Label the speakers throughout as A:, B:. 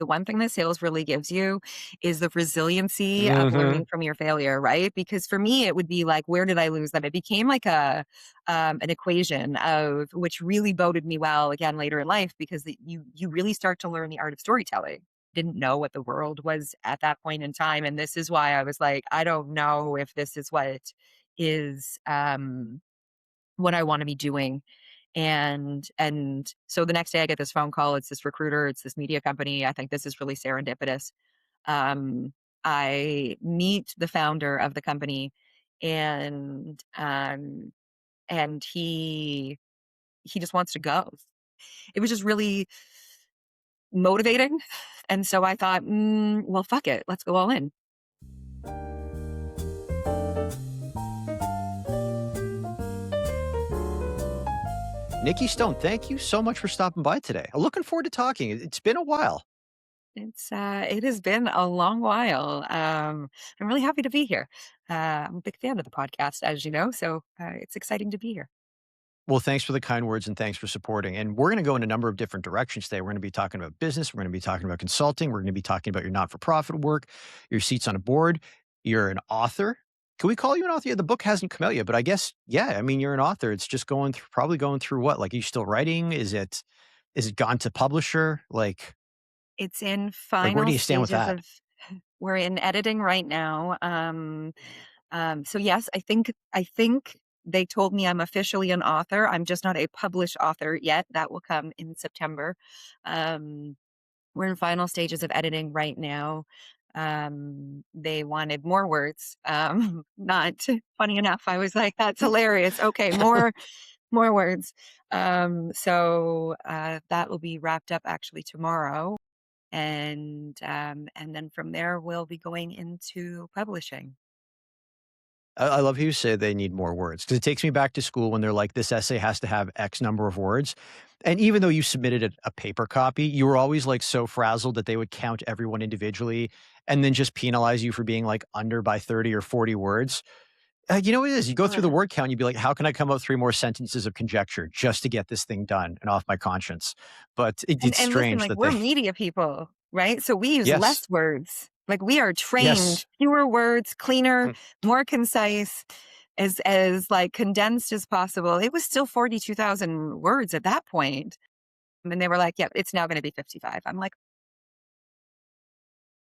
A: The one thing that sales really gives you is the resiliency of
B: Hmm.
A: learning from your failure, right? Because for me, it would be like, where did I lose them? It became like a an equation of which really boded me well again later in life because you really start to learn the art of storytelling. Didn't know what the world was at that point in time, and this is why I was like, I don't know if this is is what I want to be doing. And so the next day I get this phone call. It's this recruiter. It's this media company. I think this is really serendipitous. Um, I meet the founder of the company, and and he just wants to go. It was just really motivating, and so I thought, well, fuck it, let's go all in.
B: Nikki Stone, thank you so much for stopping by today. I'm looking forward to talking. It's been a while.
A: It has been a long while. I'm really happy to be here. I'm a big fan of the podcast, as you know, so it's exciting to be here.
B: Well, thanks for the kind words and thanks for supporting. And we're going to go in a number of different directions today. We're going to be talking about business. We're going to be talking about consulting. We're going to be talking about your not for profit work, your seats on a board. You're an author. Can we call you an author? Yeah, the book hasn't come out yet, but I guess, yeah, I mean, you're an author. It's just going through, probably going through what? Like, are you still writing? Is it gone to publisher?
A: It's in
B: where do
A: final
B: you stand with
A: stages
B: that?
A: of we're in editing right now. So yes, I think they told me I'm officially an author. I'm just not a published author yet. That will come in September. Um, we're in final stages of editing right now. They wanted more words. Not funny enough. I was like, that's hilarious. Okay, more words. That will be wrapped up actually tomorrow, and then from there we'll be going into publishing.
B: I love how you say they need more words because it takes me back to school when they're like, this essay has to have X number of words. And even though you submitted a paper copy, you were always like so frazzled that they would count everyone individually and then just penalize you for being like under by 30 or 40 words. You know what it is? You go through the word count, you'd be like, how can I come up 3 more sentences of conjecture just to get this thing done and off my conscience? But
A: And
B: it's
A: and listen,
B: strange
A: like,
B: that
A: we're
B: they,
A: media people, right? So we use
B: yes,
A: less words. Like, we are trained
B: yes.
A: fewer words, cleaner, more concise, like, condensed as possible. It was still 42,000 words at that point, and they were like, "Yep, it's now gonna be 55." I'm like,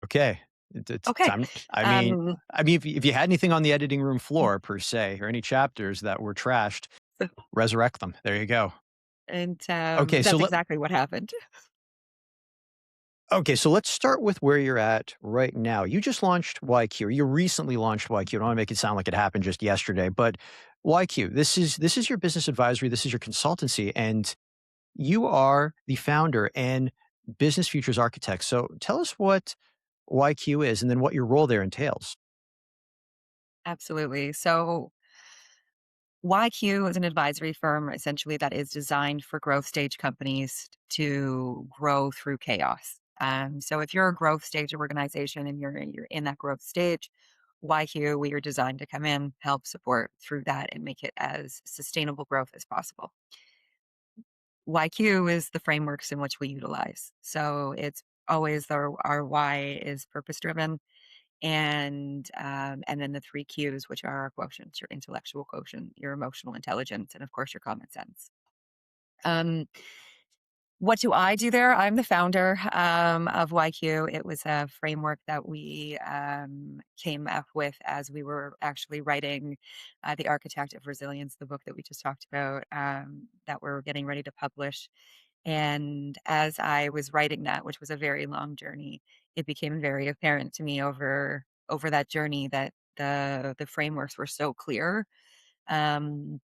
B: Okay. It's
A: "Okay."
B: time. I mean,
A: Um,
B: if you had anything on the editing room floor per se, or any chapters that were trashed, resurrect them. There you go. Okay, so
A: that's
B: let
A: exactly what happened.
B: okay, so let's start with where you're at right now. You just launched YQ. You recently launched YQ. I don't want to make it sound like it happened just yesterday, but YQ, this is your business advisory, this is your consultancy, and you are the founder and business futures architect. So tell us what YQ is and then what your role there entails.
A: Absolutely. So YQ is an advisory firm essentially that is designed for growth stage companies to grow through chaos. So if you're a growth stage organization and you're in that growth stage, YQ, we are designed to come in, help support through that and make it as sustainable growth as possible. YQ is the frameworks in which we utilize. So it's always our why is purpose driven, and then the 3 Qs, which are our quotients, your intellectual quotient, your emotional intelligence, and of course, your common sense. Um, what do I do there? I'm the founder of YQ. It was a framework that we came up with as we were actually writing The Architect of Resilience, the book that we just talked about, that we're getting ready to publish. And as I was writing that, which was a very long journey, it became very apparent to me over that journey that the frameworks were so clear. Um,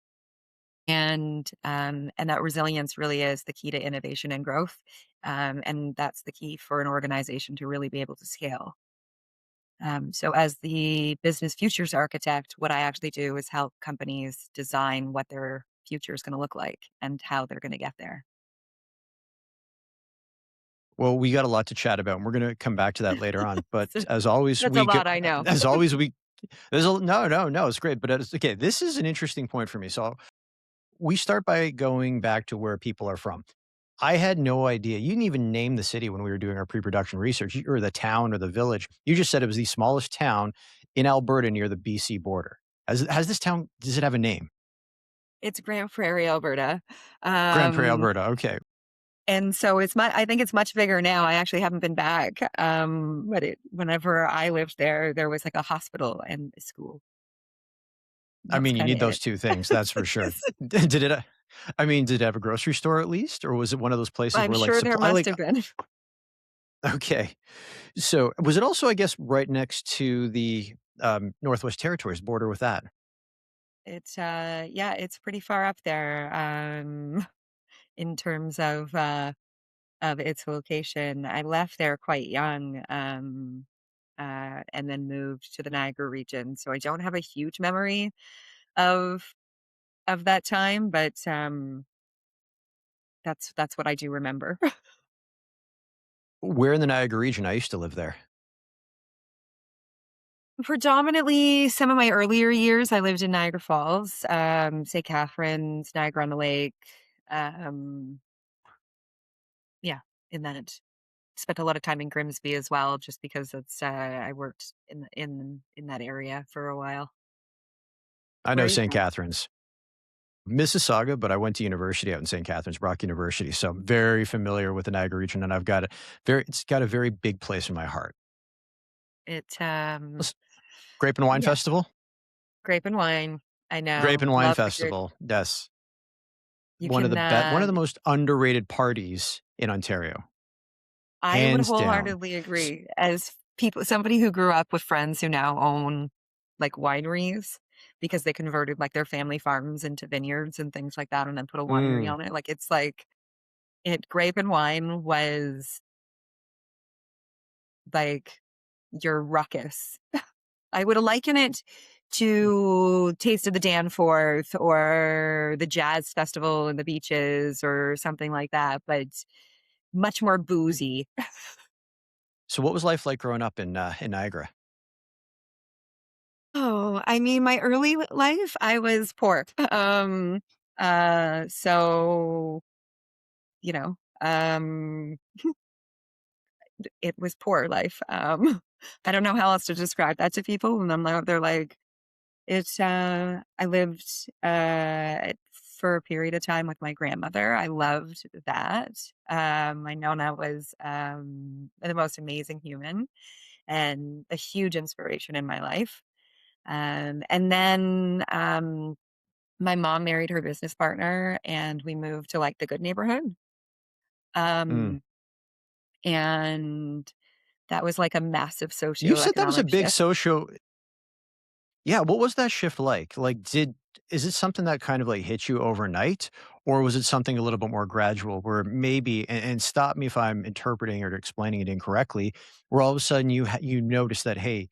A: and that resilience really is the key to innovation and growth. And that's the key for an organization to really be able to scale. So as the business futures architect, what I actually do is help companies design what their future is going to look like and how they're going to get there.
B: Well, we got a lot to chat about, and we're gonna come back to that later on. But
A: So
B: as always,
A: that's a lot, I know.
B: as always, there's a no, no, no, it's great. But it's okay. This is an interesting point for me. So we start by going back to where people are from. I had no idea. You didn't even name the city when we were doing our pre-production research, or the town or the village. You just said it was the smallest town in Alberta near the BC border. Has this town, does it have a name?
A: It's Grand Prairie, Alberta.
B: Grand Prairie,
A: Um,
B: Alberta, okay.
A: and so I think it's much bigger now. I actually haven't been back. But whenever I lived there, there was like a hospital and a school.
B: I
A: That was
B: mean, you
A: kind
B: need
A: of
B: those
A: it.
B: 2 things, that's for sure. Did it, I mean, did it have a grocery store at least, or was it one of those places
A: I'm
B: where, like,
A: sure there
B: supply
A: must
B: like
A: have been.
B: okay. So, was it also, I guess, right next to the, Northwest Territories, border with that?
A: It's yeah, it's pretty far up there in terms of its location. I left there quite young, and then moved to the Niagara region. So I don't have a huge memory of that time, but that's what I do remember.
B: Where in the Niagara region? I used to live there.
A: Predominantly, some of my earlier years, I lived in Niagara Falls, St. Catharines, Niagara on the Lake. Um, yeah, in that spent a lot of time in Grimsby as well, just because it's I worked in that area for a while.
B: I
A: Where
B: know
A: are you
B: St.
A: from?
B: Catharines. Mississauga, but I went to university out in St. Catharines, Brock University, so I'm very familiar with the Niagara region, and it's got a very big place in my heart.
A: It
B: Lis Grape and Wine
A: yeah,
B: Festival?
A: grape and wine. I
B: Grape
A: know,
B: and Wine
A: love the grape.
B: Festival, yes.
A: You can.
B: One of the most underrated parties in Ontario,
A: I would
B: hands down.
A: wholeheartedly
B: S
A: agree. As people, somebody who grew up with friends who now own like wineries because they converted like their family farms into vineyards and things like that, and then put a winery
B: mm.
A: on it. Like it's like it. Grape and wine was like your ruckus. I would liken it to Taste of the Danforth or the Jazz Festival in the beaches or something like that, but much more boozy.
B: So what was life like growing up in Niagara?
A: Oh, I mean, my early life, I was poor. So, you know, it was poor life. I don't know how else to describe that to people. And they're like, I lived, for a period of time with my grandmother. I loved that. My Nonna was, the most amazing human and a huge inspiration in my life. And then, my mom married her business partner and we moved to like the good neighborhood.
B: Mm.
A: Um, and that was like a massive
B: You said that was a
A: socioeconomic
B: big
A: shift.
B: social. Yeah, what was that shift like? Like, is it something that kind of like hit you overnight, or was it something a little bit more gradual where maybe, and stop me if I'm interpreting or explaining it incorrectly, where all of a sudden you notice that, hey,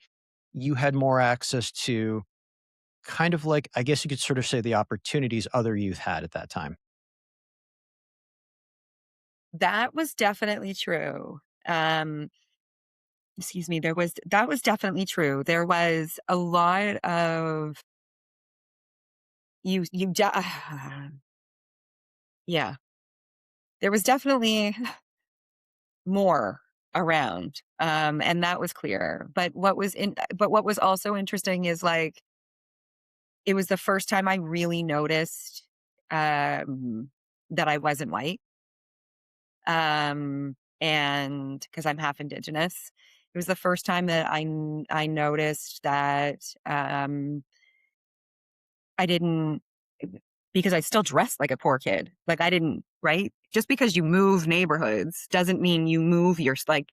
B: you had more access to kind of like, I guess you could sort of say, the opportunities other youth had at that time.
A: That was definitely true. Excuse me, that was definitely true. There was a lot of yeah, there was definitely more around. And that was clear. But what was also interesting is like it was the first time I really noticed that I wasn't white. And because I'm half indigenous, it was the first time that I noticed that I didn't because I still dressed like a poor kid. Like I didn't, right? Just because you move neighborhoods doesn't mean you move your like,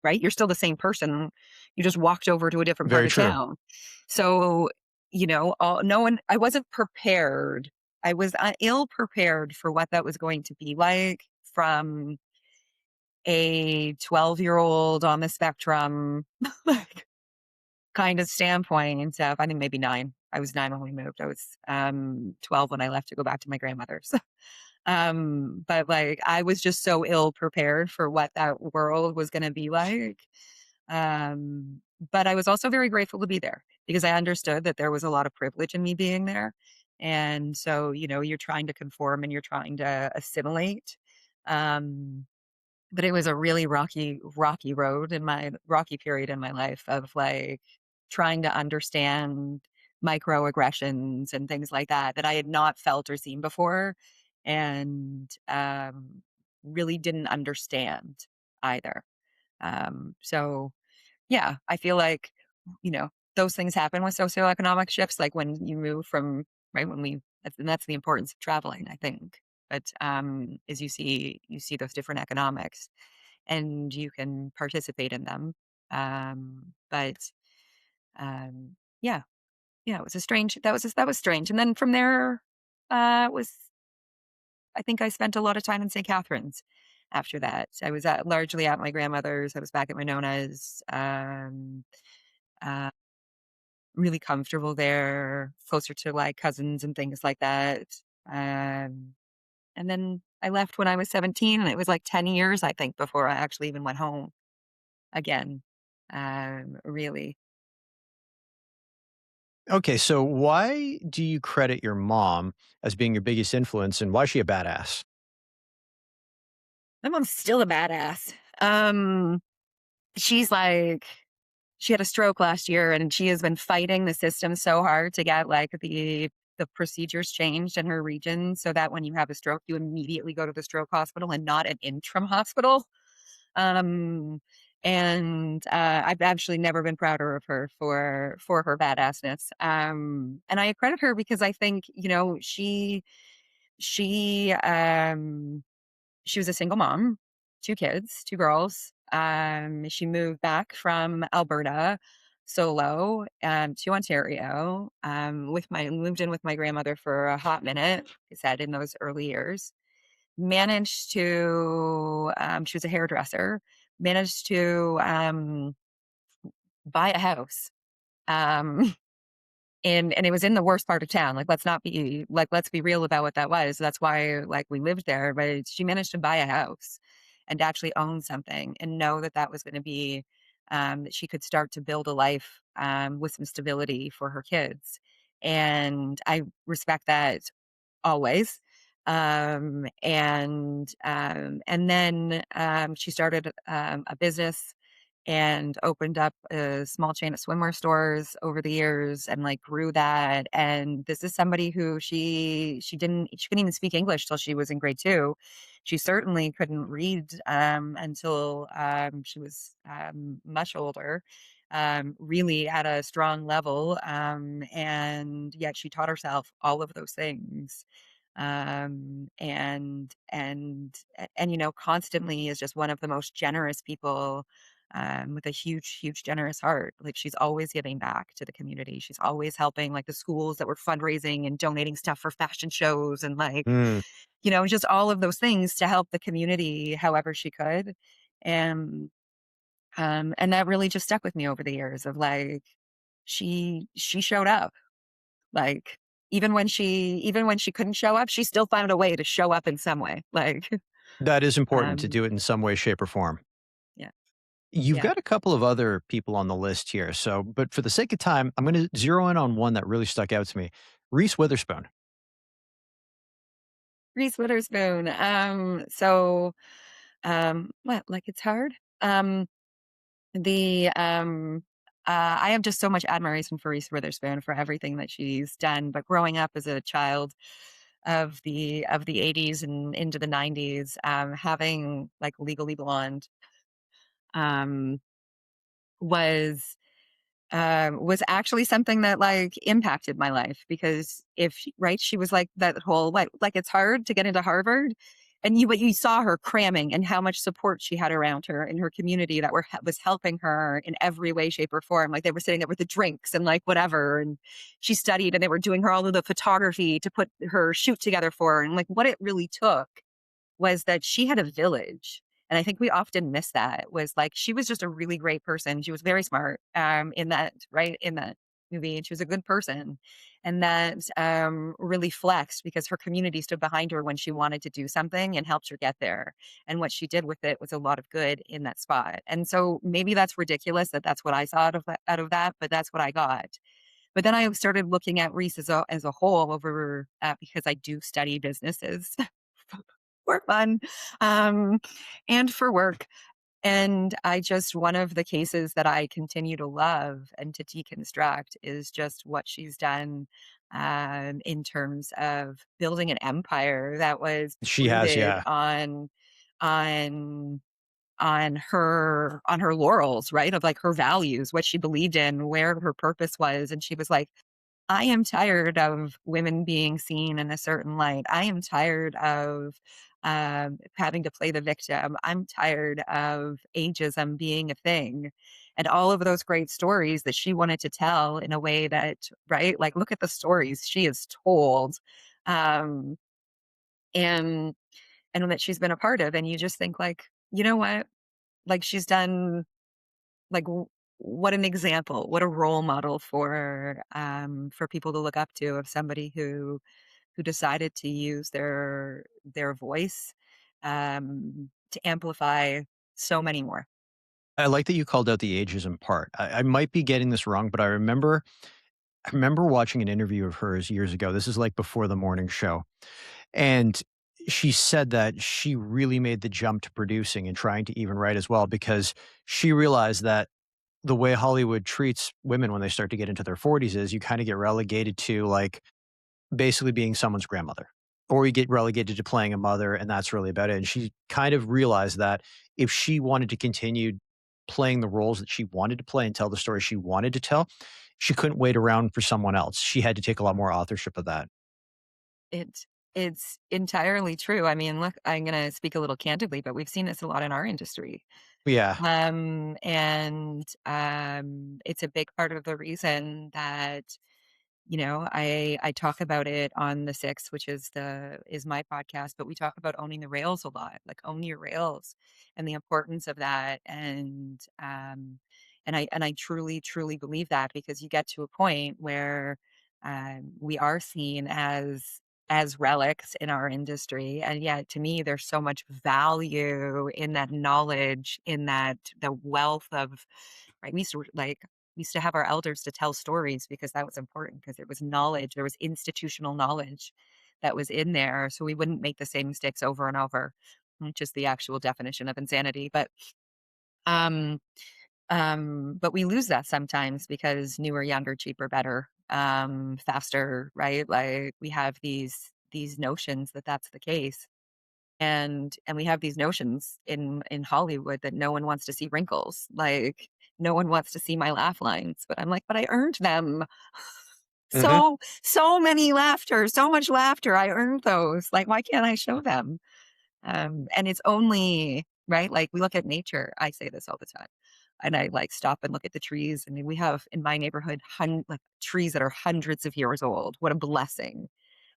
A: right? You're still the same person. You just walked over to a different part
B: Very
A: of
B: true.
A: town. So, no one, I wasn't prepared. I was ill prepared for what that was going to be like from a 12-year-old on the spectrum like, kind of standpoint of, I think maybe 9. I was 9 when we moved. I was 12 when I left to go back to my grandmother's. But like I was just so ill prepared for what that world was going to be like. Um, but I was also very grateful to be there because I understood that there was a lot of privilege in me being there. And so, you're trying to conform and you're trying to assimilate. Um, but it was a really rocky road in my rocky period in my life of like trying to understand microaggressions and things like that that I had not felt or seen before, and really didn't understand either. So yeah, I feel like, those things happen with socioeconomic shifts, like when you move from, right, when we and that's the importance of traveling, I think. But is you see those different economics and you can participate in them. But yeah, yeah, it was a strange that was strange. And then from there was I think I spent a lot of time in St. Catharines after that. I was largely at my grandmother's. I was back at my Nona's. Uh, really comfortable there, closer to like cousins and things like that. Um, and then I left when I was 17, and it was like 10 years, I think, before I actually even went home again. Really.
B: Okay, so why do you credit your mom as being your biggest influence, and why is she a badass?
A: My mom's still a badass. Um, she's like, she had a stroke last year, and she has been fighting the system so hard to get like the procedures changed in her region so that when you have a stroke, you immediately go to the stroke hospital and not an interim hospital. Um, and I've actually never been prouder of her for her badassness. And I credit her because I think she she was a single mom, 2 kids, 2 girls. She moved back from Alberta solo, to Ontario, lived in with my grandmother for a hot minute, like I said, in those early years. Managed to, she was a hairdresser, managed to, buy a house, um, and it was in the worst part of town. Like, let's be real about what that was. That's why, like, we lived there, but she managed to buy a house and actually own something and know that that was gonna be, that she could start to build a life, with some stability for her kids, and I respect that always. And then she started a business and opened up a small chain of swimwear stores over the years and like grew that. And this is somebody who she couldn't even speak English till she was in grade 2. She certainly couldn't read until she was much older. Really at a strong level, and yet she taught herself all of those things, constantly is just one of the most generous people, with a huge generous heart. Like, she's always giving back to the community. She's always helping like the schools that were fundraising and donating stuff for fashion shows and like,
B: Mm,
A: just all of those things to help the community however she could. And that really just stuck with me over the years of like, she showed up. Like, even when she couldn't show up, she still found a way to show up in some way, like,
B: that is important to
A: um,
B: do it in some way, shape, or form.
A: yeah,
B: You've
A: yeah.
B: got a couple of other people on the list here, so but for the sake of time, I'm gonna zero in on one that really stuck out to me. Reese Witherspoon.
A: Reese Witherspoon, what, like, it's hard? The, I have just so much admiration for Reese Witherspoon for everything that she's done, but growing up as a child of the '80s and into the '90s, having, like, Legally Blonde, um, was was actually something that, like, impacted my life because if she right, she was like that whole, like, it's hard to get into Harvard, and you saw her cramming and how much support she had around her in her community that was helping her in every way, shape, or form. Like, they were sitting there with the drinks and, like, whatever, and she studied, and they were doing her all of the photography to put her shoot together for her, and, like, what it really took was that she had a village. And I think we often miss that was like she was just a really great person. She was very smart in that right in that movie, and she was a good person. And that really flexed because her community stood behind her when she wanted to do something and helped her get there. And what she did with it was a lot of good in that spot. And so maybe that's ridiculous that that's what I saw out of that, but that's what I got. But then I started looking at Reese as a whole over because I do study businesses for fun, um, and for work. And one of the cases that I continue to love and to deconstruct is just what she's done in terms of building an empire that was
B: She has,
A: rooted
B: yeah.
A: on on her laurels, right? Of like her values, what she believed in, where her purpose was. And she was like, I am tired of women being seen in a certain light. I am tired of having to play the victim. I'm tired of ageism being a thing. And all of those great stories that she wanted to tell in a way that, right? Like, look at the stories she has told. Um, and that she's been a part of. And you just think like, you know what? Like she's done like, what an example, what a role model for people to look up to of somebody who decided to use their voice, to amplify so many more.
B: I like that you called out the ageism part. I might be getting this wrong, but I remember watching an interview of hers years ago. This is like before the morning show. And she said that she really made the jump to producing and trying to even write as well because she realized that the way Hollywood treats women when they start to get into their 40s is you kind of get relegated to like basically being someone's grandmother, or you get relegated to playing a mother, and that's really about it. And she kind of realized that if she wanted to continue playing the roles that she wanted to play and tell the story she wanted to tell, she couldn't wait around for someone else. She had to take a lot more authorship of that.
A: It it's entirely true. I mean, look, I'm gonna speak a little candidly, but we've seen this a lot in our industry.
B: Yeah.
A: It's a big part of the reason that I talk about it on the 6th, which is my podcast, but we talk about owning the rails a lot, like own your rails and the importance of that. And I truly, truly believe that because you get to a point where we are seen as relics in our industry. And yet to me, there's so much value in that knowledge, in that the wealth of right. We used to have our elders to tell stories because that was important because it was knowledge. There was institutional knowledge that was in there. So we wouldn't make the same mistakes over and over, which is the actual definition of insanity. Um, but we lose that sometimes because newer, younger, cheaper, better, faster, right? Like we have these notions that that's the case. And we have these notions in Hollywood that no one wants to see wrinkles, like, no one wants to see my laugh lines, but I'm like, "But I earned them."
B: Hmm.
A: So many laughter, so much laughter, I earned those, like, why can't I show them? And it's only right, like, we look at nature, I say this all the time, and I, like, stop and look at the trees, I mean, we have in my neighborhood like, trees that are hundreds of years old, what a blessing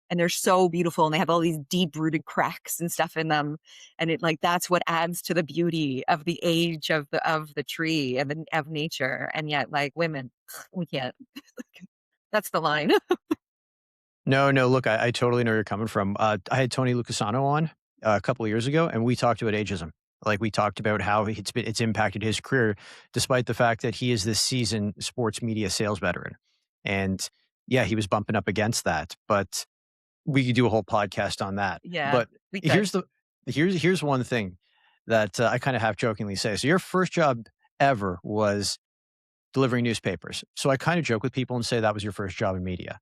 A: and they're so beautiful and they have all these deep rooted cracks and stuff in them and it like that's what adds to the beauty of the age of the tree and of nature and yet like women we can't that's the line.
B: No, no, look, I totally know where you're coming from. I had Tony Lucasano on a couple of years ago, and we talked about ageism. Like we talked about how it's impacted his career, despite the fact that he is this seasoned sports media sales veteran. And yeah, he was bumping up against that. But we could do a whole podcast on that.
A: Yeah,
B: But
A: we could.
B: here's the here's one thing that I kind of half jokingly say. So your first job ever was delivering newspapers. So I kind of joke with people and say that was your first job in media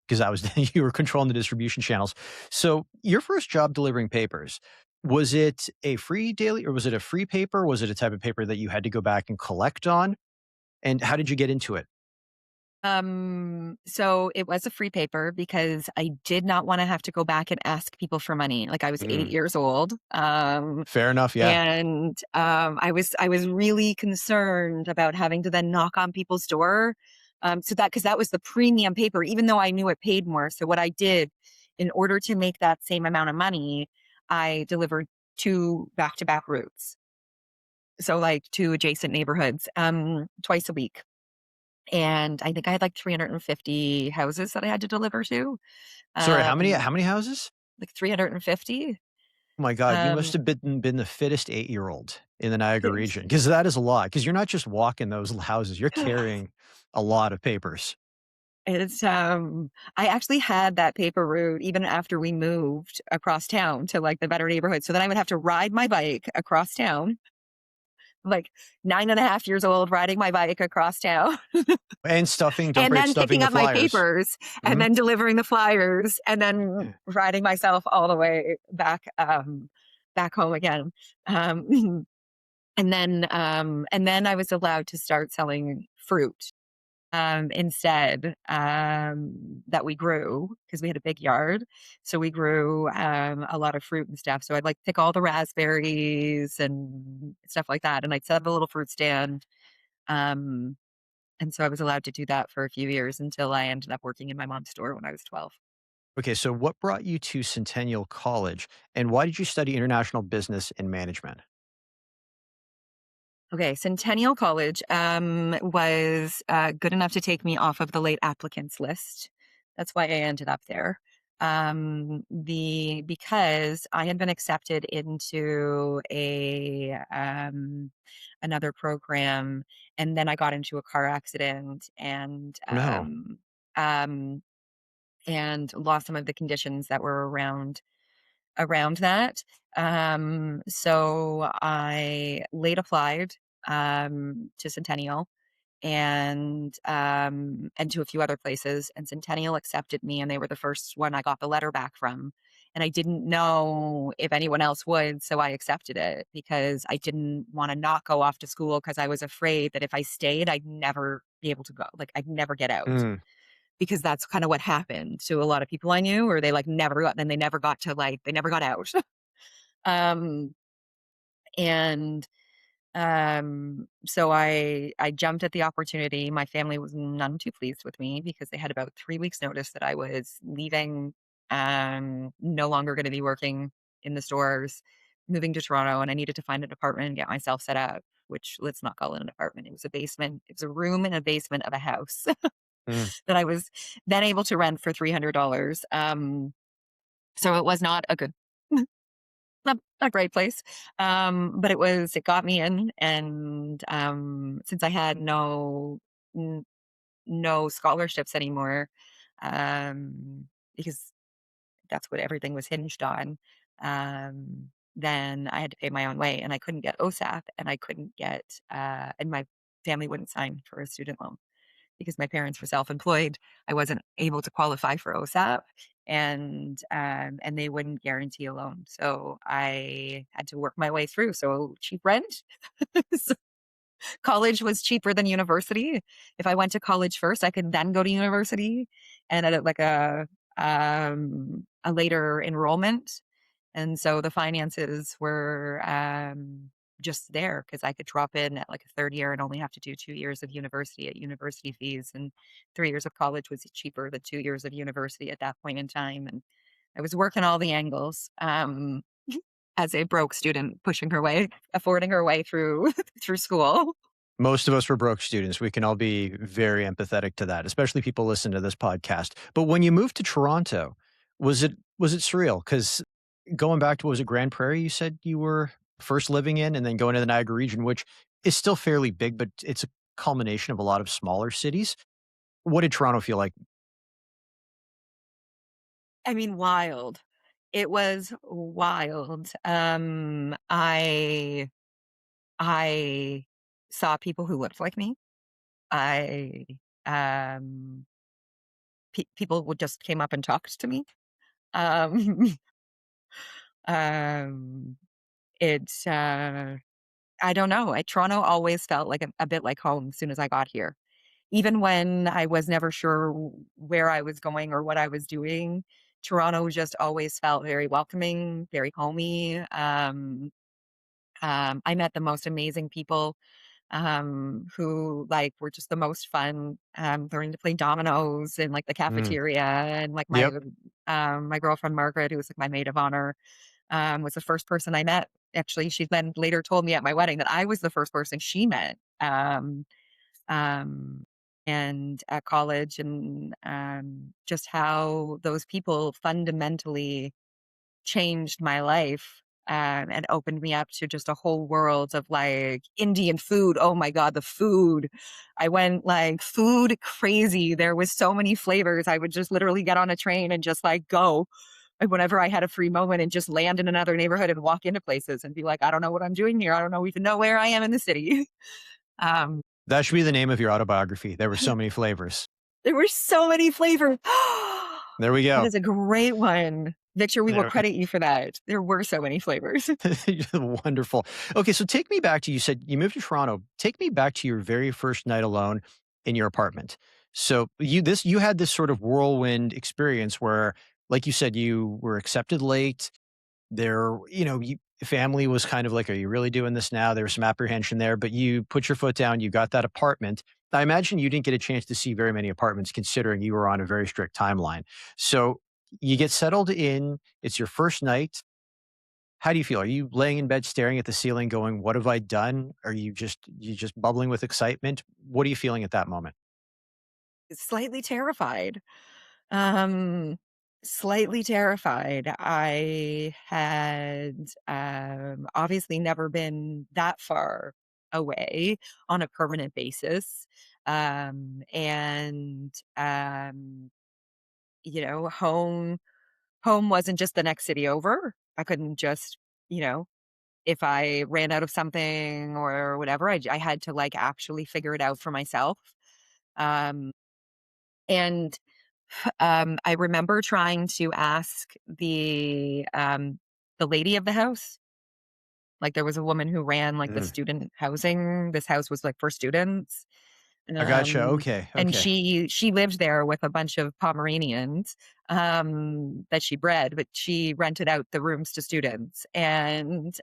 B: because that was you were controlling the distribution channels. So your first job delivering papers, was it a free daily or was it a free paper? Was it a type of paper that you had to go back and collect on? And how did you get into it?
A: So it was a free paper because I did not want to have to go back and ask people for money. Like I was 8
B: Mm,
A: years old.
B: fair enough. Yeah.
A: I was really concerned about having to then knock on people's door. So that because that was the premium paper, even though I knew it paid more. So what I did in order to make that same amount of money, I delivered 2 back-to-back routes. So like 2 adjacent neighborhoods, twice a week. And I think I had like 350 houses that I had to deliver to.
B: Sorry,
A: Um,
B: how many houses?
A: like 350.
B: Oh my god, you must
A: Um,
B: have been the fittest 8-year-old in the Niagara region because that is a lot. Because 'cause you're not just walking those houses, you're carrying a lot of papers.
A: It's, I actually had that paper route even after we moved across town to, like, the better neighborhood, so then I would have to ride my bike across town, like, 9.5 years old, riding my bike across town,
B: And stuffing, don't
A: and
B: forget
A: then
B: stuffing
A: picking
B: the
A: up my
B: flyers.
A: papers, and
B: Mhm.
A: then delivering the flyers, and then riding myself all the way back, back home again, um, and then I was allowed to start selling fruit. Instead, that we grew because we had a big yard. So we grew a lot of fruit and stuff. So I'd like pick all the raspberries and stuff like that. And I'd set up a little fruit stand. Um, and so I was allowed to do that for a few years until I ended up working in my mom's store when I was 12.
B: Okay, so what brought you to Centennial College, and why did you study international business and management?
A: Okay, Centennial College was good enough to take me off of the late applicants list. That's why I ended up there. The Because I had been accepted into a another program, and then I got into a car accident
B: No.
A: um, and lost some of the conditions that were around that. So I late applied to Centennial and to a few other places, and Centennial accepted me, and they were the first one I got the letter back from. And I didn't know if anyone else would, so I accepted it because I didn't want to not go off to school because I was afraid that if I stayed, I'd never be able to go. Like I'd never get out
B: Mm.
A: because that's kind of what happened to a lot of people I knew, or they like never got, then they never got to like, they never got out. Um, and so I jumped at the opportunity. My family was none too pleased with me because they had about 3 weeks notice that I was leaving, no longer going to be working in the stores, moving to Toronto, and I needed to find an apartment and get myself set up. Which let's not call it an apartment. It was a basement. It was a room in a basement of a house
B: Mm.
A: that I was then able to rent for $300. So it was not a good not a great place. But it got me in, and since I had n- no scholarships anymore, because that's what everything was hinged on. Then I had to pay my own way, and I couldn't get OSAP, and I couldn't get, and my family wouldn't sign for a student loan because my parents were self-employed. I wasn't able to qualify for OSAP, and they wouldn't guarantee a loan. So I had to work my way through. So cheap rent. So college was cheaper than university. If I went to college first, I could then go to university and at like a later enrollment. And so the finances were just there because I could drop in at like a third year and only have to do 2 years of university at university fees. And 3 years of college was cheaper than 2 years of university at that point in time. And I was working all the angles as a broke student, pushing her way, affording her way through through school.
B: Most of us were broke students. We can all be very empathetic to that, especially people listen to this podcast. But when you moved to Toronto, was it surreal? Because going back to, was it Grand Prairie you said you were first living in, and then going to the Niagara region, which is still fairly big, but it's a culmination of a lot of smaller cities. What did Toronto feel like?
A: I mean, wild. It was wild. I saw people who looked like me. I um People would just came up and talked to me. Um um it's I don't know. Toronto always felt like a bit like home as soon as I got here. Even when I was never sure where I was going or what I was doing, Toronto just always felt very welcoming, very homey. I met the most amazing people who like were just the most fun. Learning to play dominoes in like the
B: Mm,
A: cafeteria, and like
B: yep.
A: my girlfriend Margaret, who was like my maid of honor, was the first person I met. Actually, she then later told me at my wedding that I was the first person she met. Um, and at college, and just how those people fundamentally changed my life. and opened me up to just a whole world of like Indian food. Oh my God, the food. I went like food crazy. There was so many flavors. I would just literally get on a train and just like go whenever I had a free moment and just land in another neighborhood and walk into places and be like, I don't know what I'm doing here. I don't know even know where I am in the city. Um,
B: That should be the name of your autobiography. There were so many flavors.
A: there were so many flavors.
B: There we
A: That
B: go.
A: is a great one. Victor, we will
B: There
A: credit you for that. There were so many flavors.
B: Wonderful. Okay, so take me back to you said you moved to Toronto. Take me back to your very first night alone in your apartment. So you had this sort of whirlwind experience where, like you said, you were accepted late. There, family was kind of like, "Are you really doing this now?" There was some apprehension there, but you put your foot down. You got that apartment. I imagine you didn't get a chance to see very many apartments, considering you were on a very strict timeline. So you get settled in. It's your first night. How do you feel? Are you laying in bed staring at the ceiling going, "What have I done?" Are you just bubbling with excitement? What are you feeling at that moment?
A: Slightly terrified. Um, Slightly terrified. I had obviously never been that far away on a permanent basis. And you know, home wasn't just the next city over. I couldn't just, you know, if I ran out of something or whatever, I had to like actually figure it out for myself. Um, and I remember trying to ask the lady of the house. Like there was a woman who ran like the
B: Mhm.
A: student housing. This house was like for students.
B: I gotcha.
A: Um,
B: Okay,
A: and
B: okay.
A: she lived there with a bunch of Pomeranians that she bred, but she rented out the rooms to students. And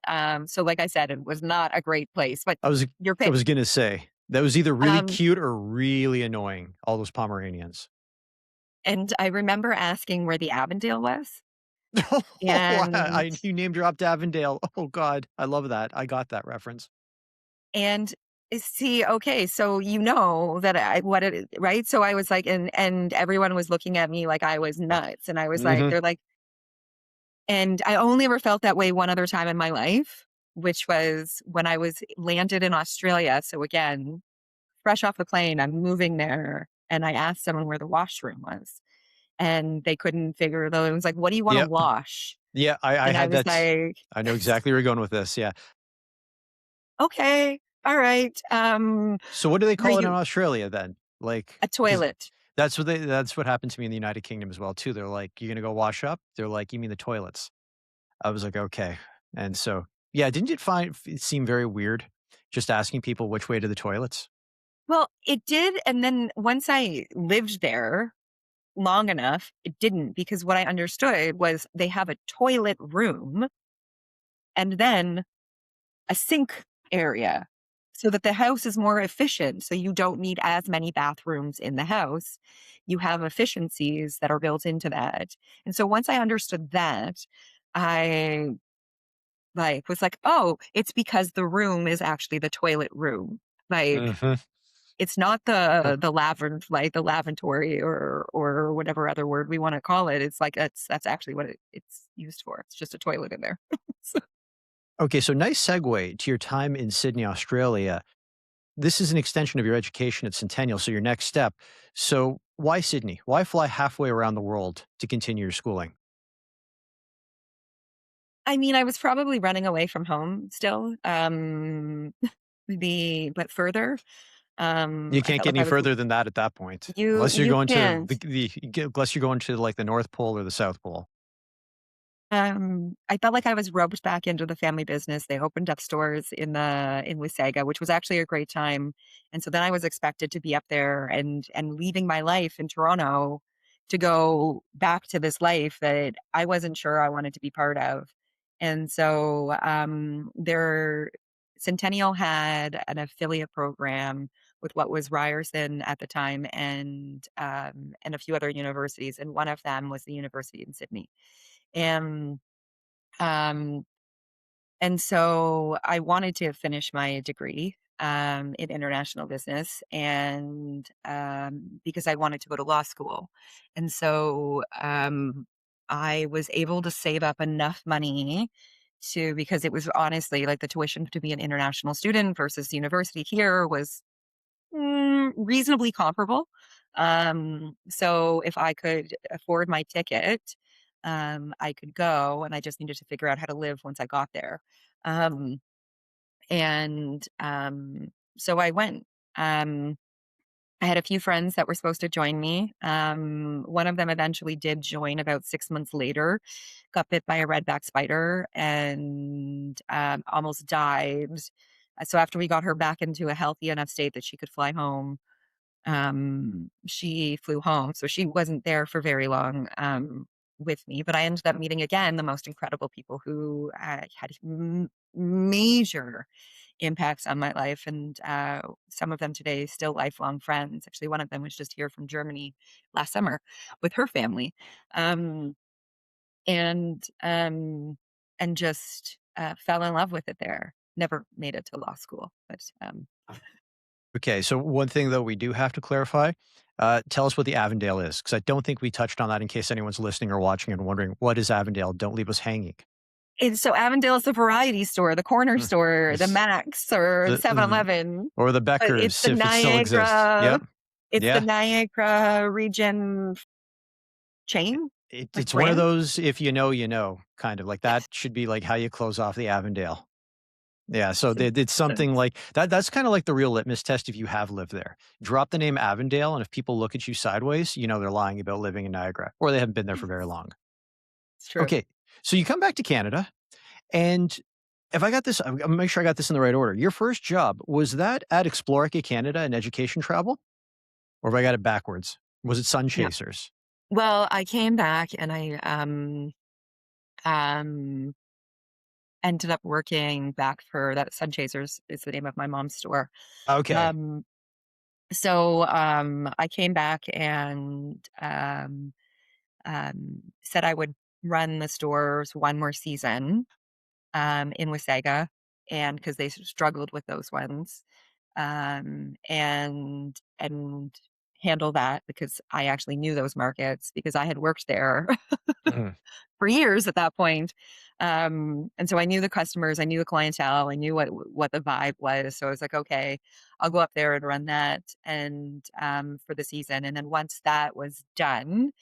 A: so like I said, it was not a great place, but
B: I was
A: your
B: I
A: pick.
B: was gonna say, that was either really
A: Um,
B: cute or really annoying, all those Pomeranians.
A: and I remember asking where the Avondale was.
B: Oh,
A: And
B: you name dropped Avondale. Oh god, I love that. I got that reference.
A: And see, okay, so you know that I what it is, right? So I was like, and everyone was looking at me like I was nuts, and I was like,
B: Mhm.
A: they're like, and I only ever felt that way one other time in my life, which was when I was landed in Australia. So again, fresh off the plane, I'm moving there, and I asked someone where the washroom was, and they couldn't figure it out. It was like, "What do you want to
B: Yep.
A: wash?"
B: Yeah, I
A: And I
B: had
A: was
B: that.
A: like,
B: I know exactly where you're going with this, yeah.
A: "Okay, all right,
B: So what do they
A: where
B: call it in
A: you
B: Australia then? Like,
A: a
B: because
A: toilet."
B: that's what happened to me in the United Kingdom as well too. They're like, "You're gonna go wash up?" They're like, "You mean the toilets?" I was like, "Okay." And so, yeah, didn't it seem very weird just asking people which way to the toilets?
A: Well, it did, and then once I lived there long enough, it didn't because what I understood was they have a toilet room and then a sink area so that the house is more efficient. So you don't need as many bathrooms in the house. You have efficiencies that are built into that. And so once I understood that, I like was like, oh, it's because the room is actually the toilet room. Like
B: Mhm.
A: it's not the lavatory or whatever other word we wanna call it. It's like that's actually what it's used for. It's just a toilet in there. So
B: Okay, so nice segue to your time in Sydney, Australia. This is an extension of your education at Centennial, so your next step. So why Sydney? Why fly halfway around the world to continue your schooling?
A: I mean, I was probably running away from home still, but further,
B: You
A: I
B: can't
A: felt
B: get
A: like
B: any
A: I was
B: further than that at that point, unless you're
A: you
B: going to
A: can't.
B: unless you're going to like the North Pole or the South Pole.
A: I felt like I was roped back into the family business. They opened up stores in Wasaga, which was actually a great time. And so then I was expected to be up there and leaving my life in Toronto to go back to this life that I wasn't sure I wanted to be part of. And so there Centennial had an affiliate program with what was Ryerson at the time and a few other universities. And one of them was the University in Sydney. And, um, and so I wanted to finish my degree, in international business and, because I wanted to go to law school. And so, I was able to save up enough money to because it was honestly like the tuition to be an international student versus university here was reasonably comparable. So if I could afford my ticket, I could go, and I just needed to figure out how to live once I got there. Um, and so I went. Um, I had a few friends that were supposed to join me. One of them eventually did join about 6 months later, got bit by a redback spider and almost died. So after we got her back into a healthy enough state that she could fly home, she flew home. So she wasn't there for very long with me, but I ended up meeting again the most incredible people who had major impacts on my life, and some of them today still lifelong friends. Actually, one of them was just here from Germany last summer with her family, um, and um, and just fell in love with it there. Never made it to law school, but
B: Okay, so one thing though we do have to clarify, tell us what the Avondale is, because I don't think we touched on that in case anyone's listening or watching and wondering, what is Avondale? Don't leave us hanging.
A: and so Avondale is the variety store, the corner
B: Mm,
A: store, the
B: this
A: Max, or the
B: the
A: 7-Eleven.
B: or the
A: It's
B: Beckers,
A: the
B: if it still exists.
A: Niagara.
B: Yep.
A: It's the
B: Yeah.
A: Niagara region chain, like
B: It's one of
A: brand.
B: those if you know, kind of like that should be like how you close off the Avondale. Yeah, so it's something like that. That's kind of like the real litmus test if you have lived there. Drop the name Avondale, and if people look at you sideways, you know they're lying about living in Niagara or they haven't been there for very long.
A: It's true.
B: Okay, so you come back to Canada, and if I got this, I'm gonna make sure I got this in the right order. Your first job was that at Explorica Canada in education travel, or have I got it backwards? Was it Sun
A: Yeah.
B: Chasers?
A: Well, I came back and I um ended up working back for that. Sun Chasers is the name of my mom's store.
B: Okay,
A: Um so I came back and said I would run the stores one more season in Wasaga, and because they struggled with those ones, and handle that because I actually knew those markets because I had worked there
B: mhm.
A: for years at that point. And so I knew the customers, I knew the clientele, I knew what the vibe was. So I was like, okay, I'll go up there and run that and for the season. And then once that was done,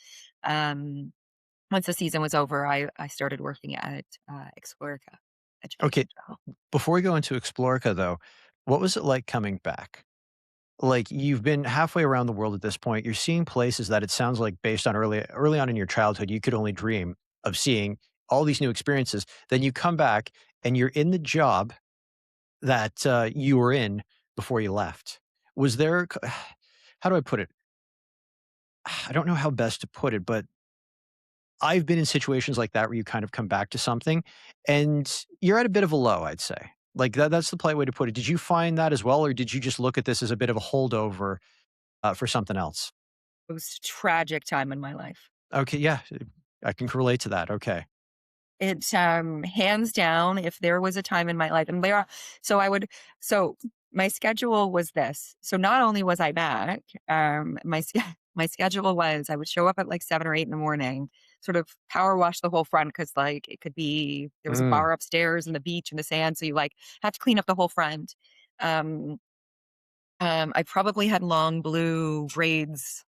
A: um, once the season was over, I started working at Explorica Education
B: Okay.
A: Travel.
B: Before we go into Explorica, though, what was it like coming back? Like, you've been halfway around the world at this point. You're seeing places that it sounds like based on early on in your childhood, you could only dream of seeing all these new experiences. Then you come back and you're in the job that, you were in before you left. Was there how do I put it? I don't know how best to put it, but I've been in situations like that where you kind of come back to something and you're at a bit of a low, I'd say. Like, that's the polite way to put it. Did you find that as well, or did you just look at this as a bit of a holdover, for something else?
A: It was a tragic time in my life.
B: Okay, yeah, I can relate to that, okay.
A: It, hands down, if there was a time in my life, and there are, so I would, so my schedule was this. So not only was I back, my schedule was I would show up at like 7 or 8 in the morning, sort of power wash the whole front because like it could be there was a
B: Mm,
A: bar upstairs and the beach and the sand, so you like have to clean up the whole front. Um, I probably had long blue braids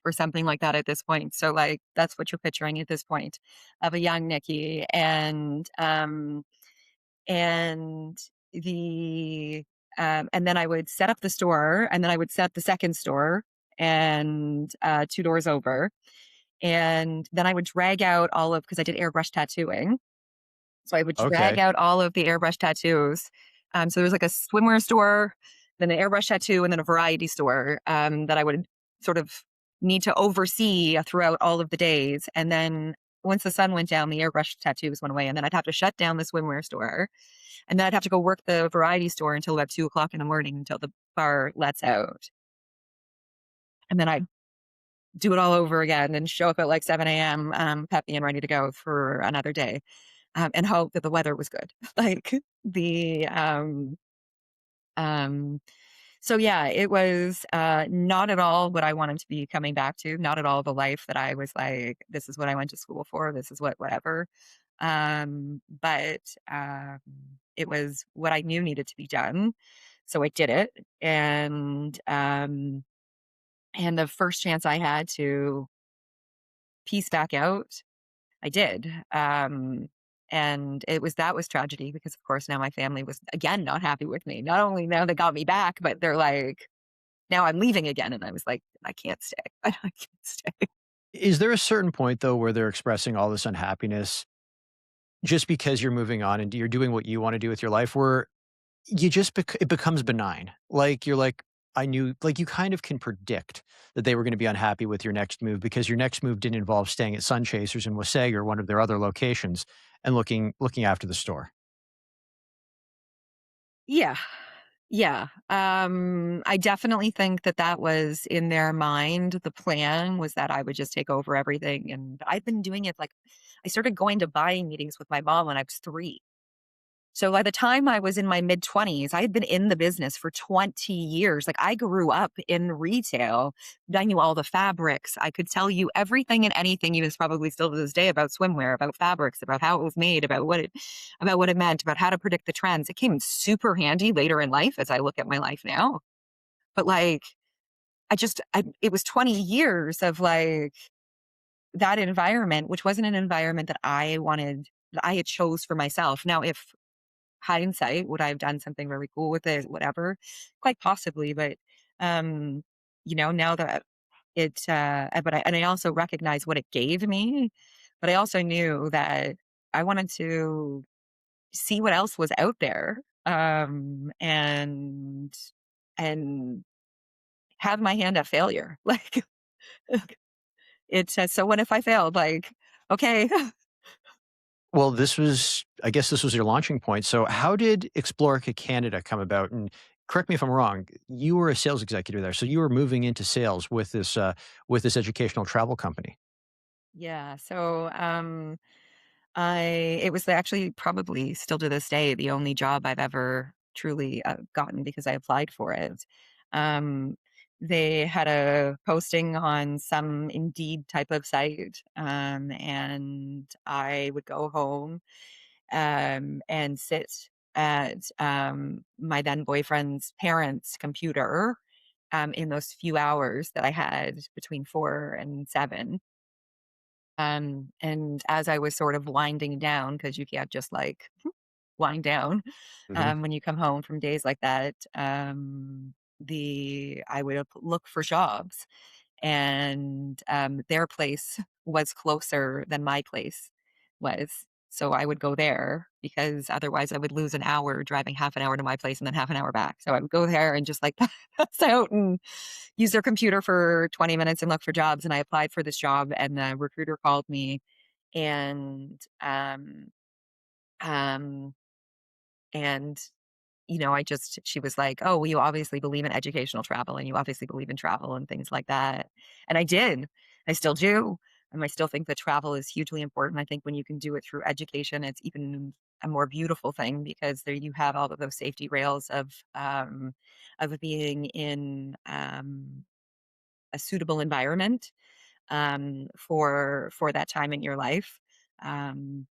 A: or something like that at this point. So like that's what you're picturing at this point of a young Nikki. And the and then I would set up the store and then I would set the second store and 2 doors over. And then I would drag out all of because I did airbrush tattooing. So I would drag
B: okay,
A: out all of the airbrush tattoos. So there was like a swimwear store, then an airbrush tattoo, and then a variety store that I would sort of need to oversee throughout all of the days. And then once the sun went down, the airbrush tattoos went away, and then I'd have to shut down the swimwear store, and then I'd have to go work the variety store until about 2 o'clock in the morning until the bar lets out, and then I'd do it all over again and show up at like 7 a.m. Peppy and ready to go for another day. And hope that the weather was good. Like the um so yeah, it was not at all what I wanted to be coming back to, not at all the life that I was like, this is what I went to school for, this is what whatever. But um, it was what I knew needed to be done, so I did it. And the first chance I had to piece back out, I did. And that was tragedy because, of course, now my family was again not happy with me. Not only now they got me back, but they're like, now I'm leaving again. And I was like, I can't stay. I can't stay.
B: Is there a certain point though where they're expressing all this unhappiness just because you're moving on and you're doing what you want to do with your life where it becomes benign. Like you're like, I knew like you kind of can predict that they were going to be unhappy with your next move because your next move didn't involve staying at Sun Chasers in Wasaga or one of their other locations and looking after the store.
A: Yeah. Yeah. I definitely think that that was in their mind. The plan was that I would just take over everything. And I've been doing it like I started going to buying meetings with my mom when I was 3. So by the time I was in my mid 20s, I had been in the business for 20 years. Like I grew up in retail. I knew all the fabrics. I could tell you everything and anything, even probably still to this day, about swimwear, about fabrics, about how it was made, about what it meant, about how to predict the trends. It came in super handy later in life as I look at my life now. But like it was 20 years of like that environment, which wasn't an environment that I wanted, that I had chose for myself. Now, if hindsight, would I have done something really cool with it? Whatever, quite possibly. But um, now that I also recognize what it gave me, but I also knew that I wanted to see what else was out there, and have my hand at failure. Like it's so what if I failed? Like, okay.
B: Well, I guess this was your launching point. So how did Explorica Canada come about? And correct me if I'm wrong, you were a sales executive there. So you were moving into sales with this educational travel company.
A: Yeah. So I it was actually probably still to this day the only job I've ever truly gotten because I applied for it. Um, they had a posting on some Indeed type of site, and I would go home and sit at my then boyfriend's parents' computer in those few hours that I had between 4 and 7. And as I was sort of winding down, because you can't just like wind down
B: Mhm.
A: when you come home from days like that, I would look for jobs, and their place was closer than my place was. So I would go there because otherwise I would lose an hour driving half an hour to my place and then half an hour back. So I would go there and just like pass out and use their computer for 20 minutes and look for jobs. And I applied for this job, and the recruiter called me, and um and she was like, "Oh, well, you obviously believe in educational travel and you obviously believe in travel and things like that." And I did. I still do. And I still think that travel is hugely important. I think when you can do it through education, it's even a more beautiful thing because there you have all of those safety rails of being in a suitable environment for that time in your life. Um,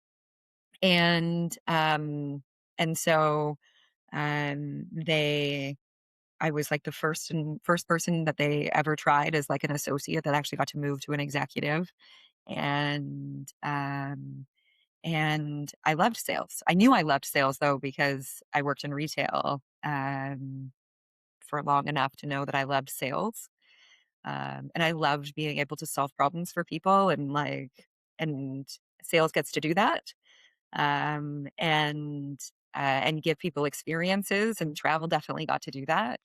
A: and and so they I was like the first person that they ever tried as like an associate that actually got to move to an executive. And I loved sales. I knew I loved sales though because I worked in retail for long enough to know that I loved sales. And I loved being able to solve problems for people, and sales gets to do that. And give people experiences, and travel definitely got to do that.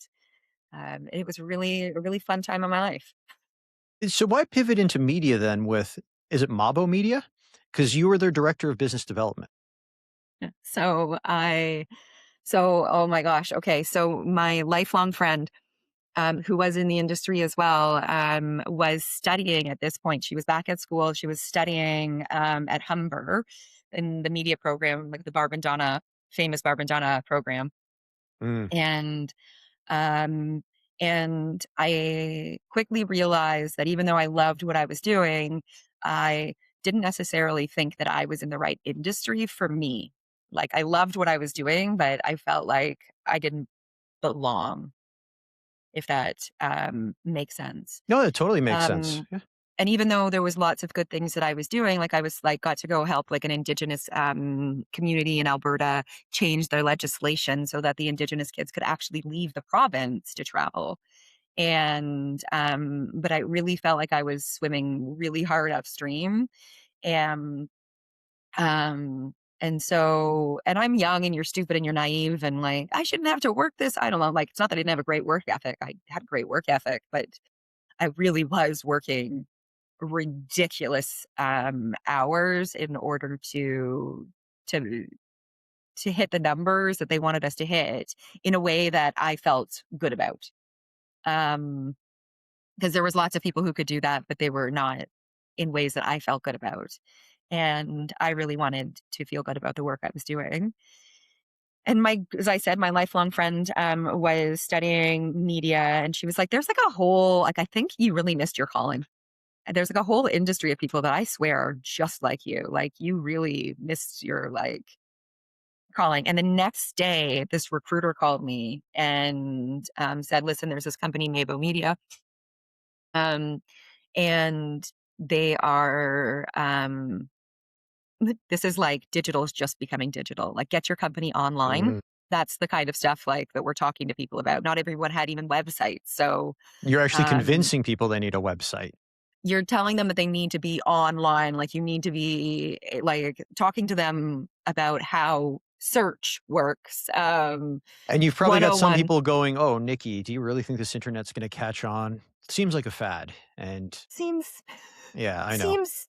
A: It was really a really fun time of my life.
B: So why pivot into media then with is it Mabo Media? Because you were their director of business development.
A: Yeah. Oh my gosh. Okay. So my lifelong friend, who was in the industry as well, was studying at this point. She was back at school. She was studying at Humber in the media program, like the famous Barb and Donna program.
B: Mm.
A: And Um, and I quickly realized that even though I loved what I was doing, I didn't necessarily think that I was in the right industry for me. Like, I loved what I was doing, but I felt like I didn't belong, if that, makes sense.
B: No, that totally makes sense.
A: Um,
B: Yeah.
A: and even though there was lots of good things that I was doing, like I was like got to go help like an indigenous community in Alberta change their legislation so that the indigenous kids could actually leave the province to travel. And but I really felt like I was swimming really hard upstream. And and so and I'm young and you're stupid and you're naive and like I shouldn't have to work this. I don't know. Like it's not that I didn't have a great work ethic. I had great work ethic, but I really was working ridiculous, hours in order to to hit the numbers that they wanted us to hit in a way that I felt good about. Um, because there was lots of people who could do that, but they were not in ways that I felt good about. And I really wanted to feel good about the work I was doing. And as I said, my lifelong friend, was studying media and she was like, there's like a whole, like, I think you really missed your calling. And there's like a whole industry of people that I swear are just like you. Like you really missed your like calling. And the next day, this recruiter called me and said, "Listen, there's this company, Mabo Media, um, and they are." This is like digital is just becoming digital. Like get your company online.
B: Mm.
A: That's the kind of stuff like that we're talking to people about. Not everyone had even websites, so
B: You're actually
A: um,
B: convincing people they need a website.
A: you're telling them that they need to be online, like, you need to be, like, talking to them about how search works,
B: And you've probably got some
A: 101
B: people going, "Oh, Nikki, do you really think this internet's gonna catch on? Seems like a fad." And
A: seems
B: yeah, I know.
A: seems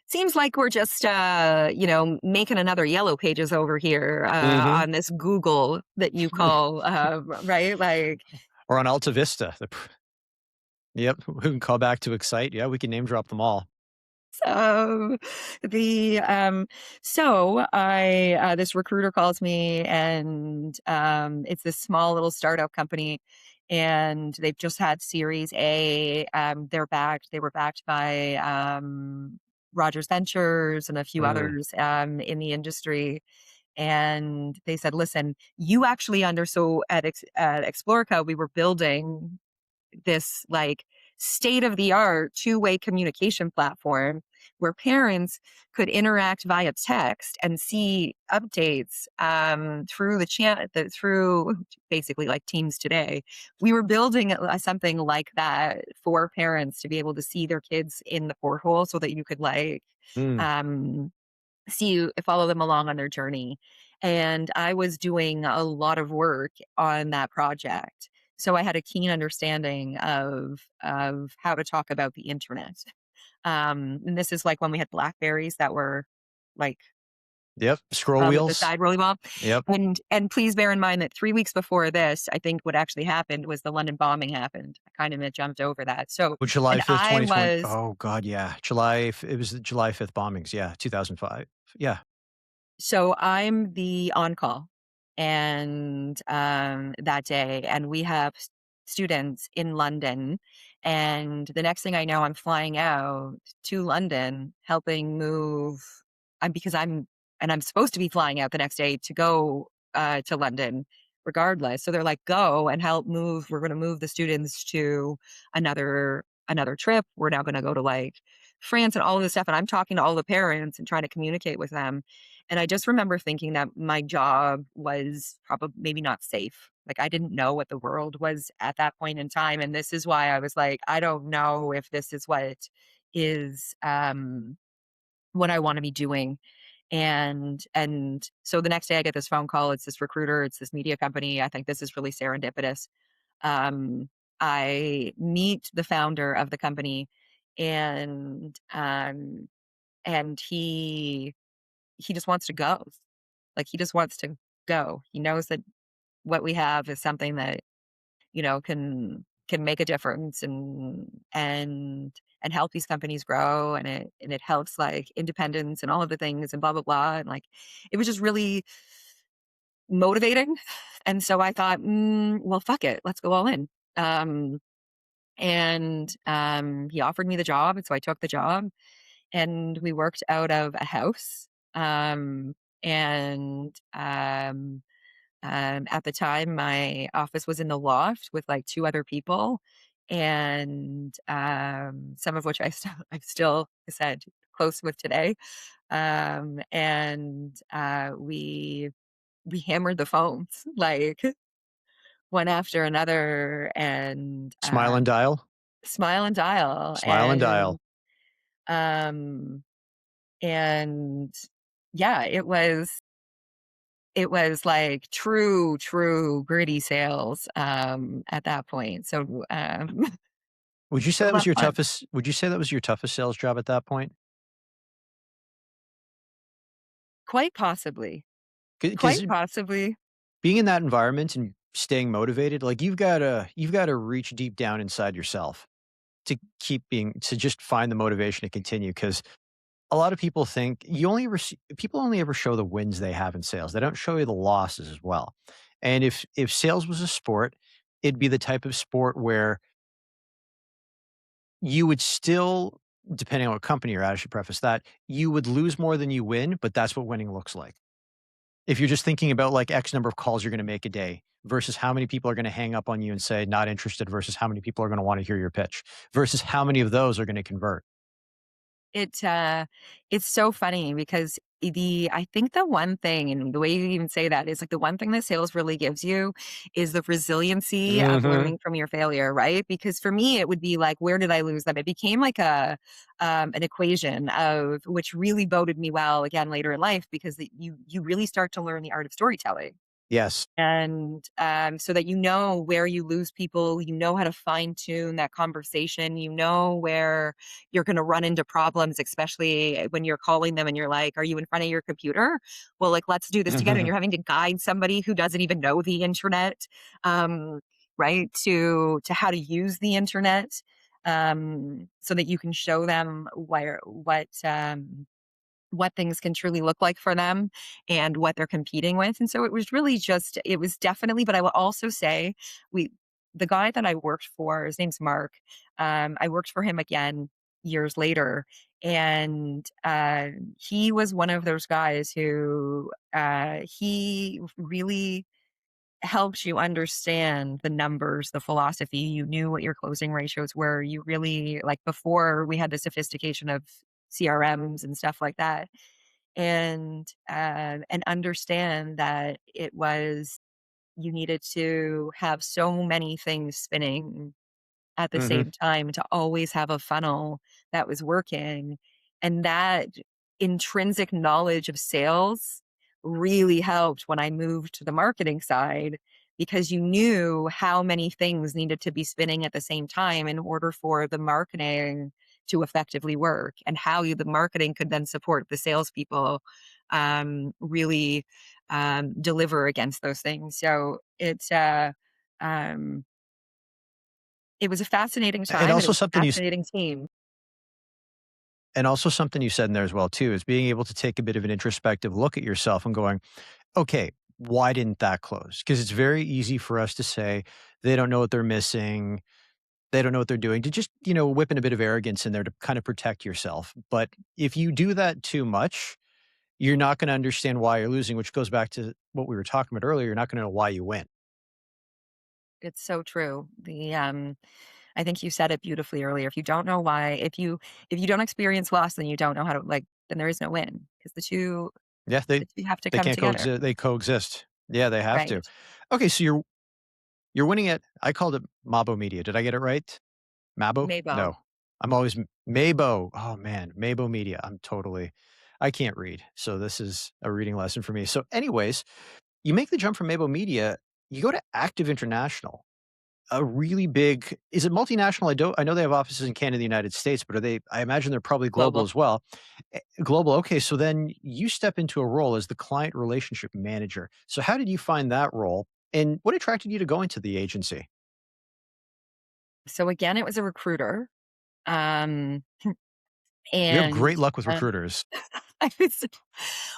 A: seems like we're just, making another Yellow Pages over here,
B: Mhm.
A: on this Google that you call, right? Like,
B: Or on Alta Vista. Yep, we can call back to Excite. Yeah, we can name drop them all.
A: so the so I this recruiter calls me and it's this small little startup company and they've just had series A. They were backed by Rogers Ventures and a few
B: Mm,
A: others in the industry. And they said, listen, you actually at Explorica, we were building this like state of the art two-way communication platform where parents could interact via text and see updates through the chat through basically like Teams today. We were building something like that for parents to be able to see their kids in the porthole so that you could like
B: mm.
A: um, follow them along on their journey. And I was doing a lot of work on that project. So I had a keen understanding of how to talk about the internet. And this is like when we had Blackberries that were like
B: Yep, scroll
A: with the
B: wheels.
A: side rolling ball.
B: Yep.
A: And please bear in mind that 3 weeks before this, I think what actually happened was the London bombing happened. I kind of jumped over that. So
B: Well, July
A: and
B: 5th,
A: I
B: 2020.
A: was
B: Oh god, yeah. It was the July 5th bombings, yeah, 2005. Yeah.
A: So I'm the on-call, and, that day, and we have students in London, and the next thing I know, I'm flying out to London, helping move because I'm supposed to be flying out the next day to go, to London regardless. So they're like, "Go and help move. We're gonna move the students to another trip. We're now gonna go to, like, France," and all of this stuff, and I'm talking to all the parents and trying to communicate with them. And I just remember thinking that my job was probably maybe not safe. Like I didn't know what the world was at that point in time. And this is why I was like, I don't know if this is is what I want to be doing. And so the next day I get this phone call. It's this recruiter, it's this media company. I think this is really serendipitous. Um, I meet the founder of the company and and he just wants to go. Like, he just wants to go. He knows that what we have is something that, can make a difference and help these companies grow, and it helps, like, independence and all of the things and blah, blah, blah, and, like, it was just really motivating, and so I thought, well, fuck it. Let's go all in." He offered me the job, and so I took the job. and we worked out of a house. And at the time, my office was in the loft with like two other people, and some of which I'm still, like I said, close with today. And we hammered the phones like one after another, and
B: Smile and dial?
A: smile and dial,
B: Smile and dial.
A: um, and yeah, it was like true gritty sales, at that point. So,
B: Would you say
A: a
B: that was
A: lot of
B: your
A: fun.
B: toughest would you say that was your toughest sales job at that point?
A: Quite possibly.
B: Because
A: Quite possibly.
B: being in that environment and staying motivated, like, you've gotta reach deep down inside yourself to just find the motivation to continue. Because a lot of people think you only ever see people only ever show the wins they have in sales. They don't show you the losses as well. And if sales was a sport, it'd be the type of sport where you would still, depending on what company you're at, I should preface that, you would lose more than you win, but that's what winning looks like. If you're just thinking about like X number of calls you're gonna make a day versus how many people are gonna hang up on you and say not interested versus how many people are gonna wanna hear your pitch versus how many of those are gonna convert.
A: It, it's so funny because I think the one thing, and the way you even say that is like the one thing that sales really gives you is the resiliency of
B: Mhm.
A: learning from your failure, right? Because for me, it would be like, where did I lose them? It became like an equation of which really boded me well again later in life because you really start to learn the art of storytelling.
B: Yes.
A: And, so that you know where you lose people, you know how to fine tune that conversation, you know where you're gonna run into problems, especially when you're calling them and you're like, "Are you in front of your computer? Well, like, let's do this together." And you're having to guide somebody who doesn't even know the internet, um, right, to how to use the internet, so that you can show them what things can truly look like for them and what they're competing with. And so it was really just, it was definitely, but I will also say, we, the guy that I worked for, his name's Mark. I worked for him again years later. And he was one of those guys who he really helped you understand the numbers, the philosophy. You knew what your closing ratios were. You really, like before we had the sophistication of CRMs and stuff like that, and understand that it was, you needed to have so many things spinning at the
B: Mhm.
A: same time to always have a funnel that was working. And that intrinsic knowledge of sales really helped when I moved to the marketing side because you knew how many things needed to be spinning at the same time in order for the marketing to effectively work, and how the marketing could then support the salespeople really deliver against those things. So um, it was a fascinating
B: And
A: time, and it
B: also
A: was a
B: something
A: fascinating team.
B: you said in there as well too is being able to take a bit of an introspective look at yourself and going, "Okay, why didn't that close?" Because it's very easy for us to say, "They don't know what they're missing. They don't know what they're doing," to just, whip in a bit of arrogance in there to kind of protect yourself. But if you do that too much, you're not gonna understand why you're losing, which goes back to what we were talking about earlier. You're not gonna know why you win.
A: It's so true. I think you said it beautifully earlier. If you don't know why, if you don't experience loss, then you don't know how to, like, then there is no win because
B: Yeah,
A: the 2 have to
B: they
A: come
B: can't
A: together.
B: coexist. They coexist. Yeah, they have to.
A: Right.
B: Okay, so you're winning it. I called it Mabo Media. Did I get it right? Mabo?
A: Mabo.
B: No. I'm always Mabo. Oh man, Mabo Media. I can't read. So this is a reading lesson for me. So anyways, you make the jump from Mabo Media, you go to Active International. A really big, is it multinational? I know they have offices in Canada, the United States, but I imagine they're probably global
A: Global.
B: as well. Global. Okay, so then you step into a role as the client relationship manager. So how did you find that role and what attracted you to go into the agency?
A: So again, it was a recruiter, um,
B: You have
A: and,
B: great luck with
A: um
B: recruiters.
A: I was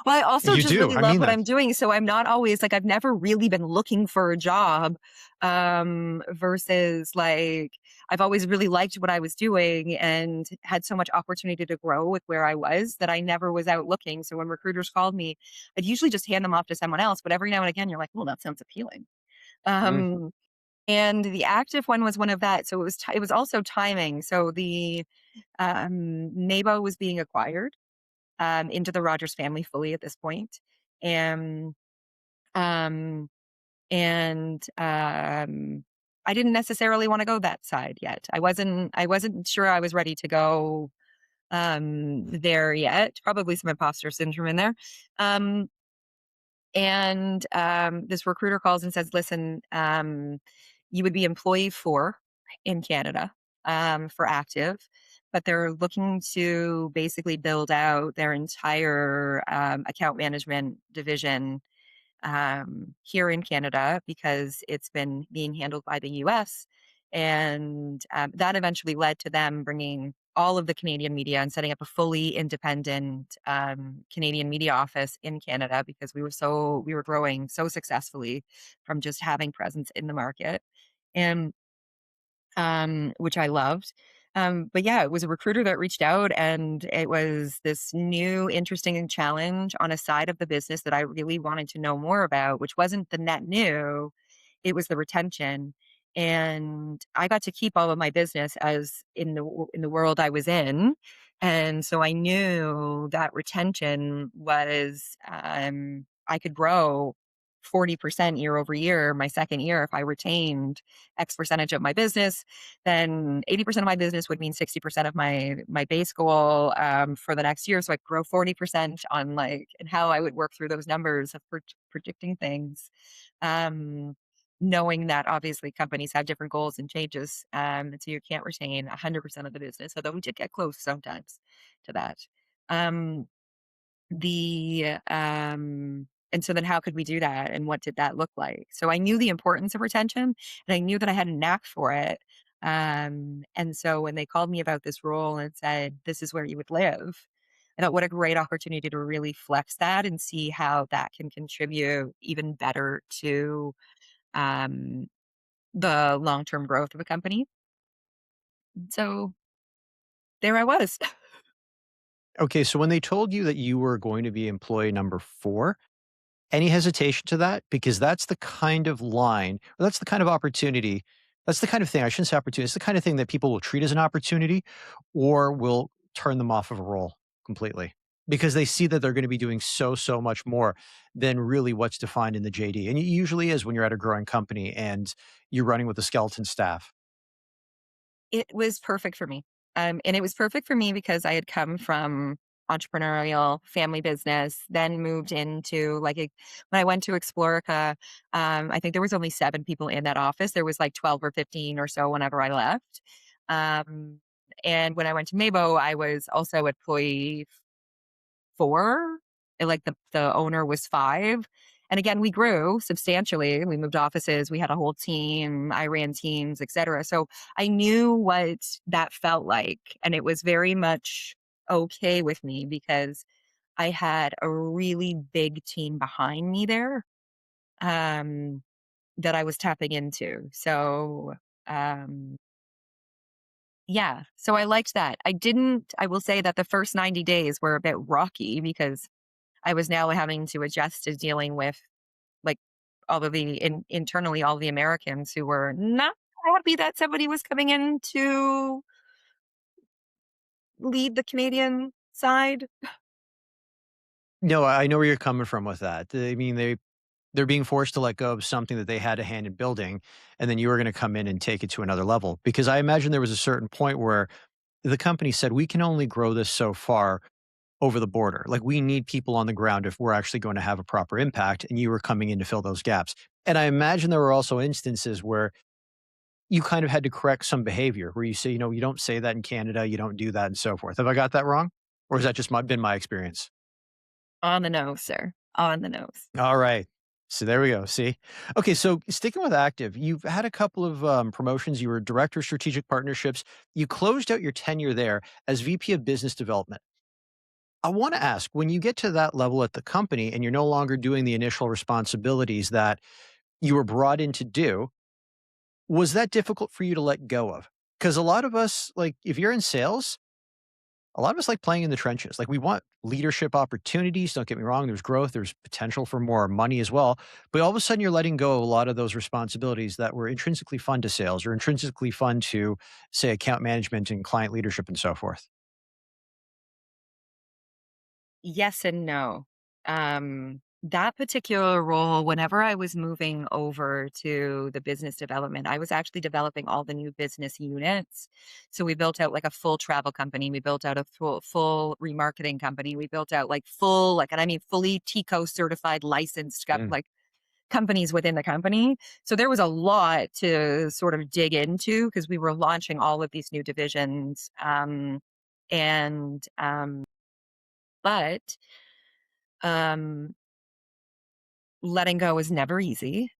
A: well, I also
B: You
A: just
B: do.
A: really
B: I
A: love
B: mean
A: what
B: that.
A: I'm doing, so I'm not always like, I've never really been looking for a job, versus, like, I've always really liked what I was doing and had so much opportunity to grow with where I was that I never was out looking, so when recruiters called me, I'd usually just hand them off to someone else, but every now and again, you're like, "Well, that sounds appealing."
B: Mm.
A: Um, and the active one was one of that, so it was also timing, so Mabo was being acquired into the Rogers family fully at this point. And um and I didn't necessarily want to go that side yet. I wasn't sure I was ready to go there yet. Probably some imposter syndrome in there. Um and this recruiter calls and says, "Listen, you would be employee 4 in Canada for active, but they're looking to basically build out their entire account management division here in Canada because it's been being handled by the US." And that eventually led to them bringing all of the Canadian media and setting up a fully independent Canadian media office in Canada because we were growing so successfully from just having presence in the market. And which I loved. But yeah, it was a recruiter that reached out, and it was this new, interesting challenge on a side of the business that I really wanted to know more about, which wasn't the net new, it was the retention. And I got to keep all of my business as in the world I was in. And so I knew that retention was I could grow 40% year over year my second year if I retained X percentage of my business, then 80% of my business would mean 60% of my base goal for the next year. So I grow 40% on like and how I would work through those numbers of predicting things. Um, Knowing that obviously companies have different goals and changes. And so you can't retain 100% of the business, although we did get close sometimes to that. Um, and so then how could we do that and what did that look like? So I knew the importance of retention and I knew that I had a knack for it. And so when they called me about this role and said, "This is where you would live," I thought, what a great opportunity to really flex that and see how that can contribute even better to um, the long term growth of a company. So there I was.
B: Okay, so when they told you that you were going to be employee number 4, any hesitation to that? Because that's the kind of line, or that's the kind of opportunity, that's the kind of thing, I shouldn't say opportunity, it's the kind of thing that people will treat as an opportunity or will turn them off of a role completely because they see that they're going to be doing so much more than really what's defined in the JD. And it usually is when you're at a growing company and you're running with a skeleton staff.
A: It was perfect for me. And it was perfect for me because I had come from entrepreneurial family business, then moved into when I went to Explorica, I think there was only 7 people in that office. There was like 12 or 15 or so whenever I left. Um, and when I went to Mabo, I was also employee 4, and, like, the owner was 5, and again, we grew substantially, we moved offices, we had a whole team, I ran teams, etcetera, so I knew what that felt like, and it was very much okay with me because I had a really big team behind me there, um, that I was tapping into, so, um yeah, so I liked that. I will say that the first 90 days were a bit rocky because I was now having to adjust to dealing with like internally all the Americans who were not happy that somebody was coming in to lead the Canadian side.
B: No, I know where you're coming from with that. I mean, they're being forced to let go of something that they had a hand in building, and then you were going to come in and take it to another level. Because I imagine there was a certain point where the company said, "We can only grow this so far over the border. Like, we need people on the ground if we're actually going to have a proper impact," and you were coming in to fill those gaps. And I imagine there were also instances where you kind of had to correct some behavior where you say, "You don't say that in Canada, you don't do that," and so forth. Have I got that wrong? Or has that just been my experience?
A: On the nose, sir. On the nose.
B: All right. So there we go. See? Okay. So sticking with active, you've had a couple of promotions. You were director of strategic partnerships. You closed out your tenure there as VP of business development. I want to ask, when you get to that level at the company and you're no longer doing the initial responsibilities that you were brought in to do, was that difficult for you to let go of? Because a lot of us, like, if you're in sales, a lot of us like playing in the trenches. Like, we want leadership opportunities. Don't get me wrong. There's growth, there's potential for more money as well. But all of a sudden, you're letting go of a lot of those responsibilities that were intrinsically fun to sales or intrinsically fun to, say, account management and client leadership and so forth.
A: Yes and no. That particular role, whenever I was moving over to the business development, I was actually developing all the new business units. So we built out like a full travel company. We built out a full remarketing company. We built out like full, like, and I mean, fully TCO certified licensed,
B: Mm.
A: like companies within the company. So there was a lot to sort of dig into because we were launching all of these new divisions. And, but um, letting go is never easy.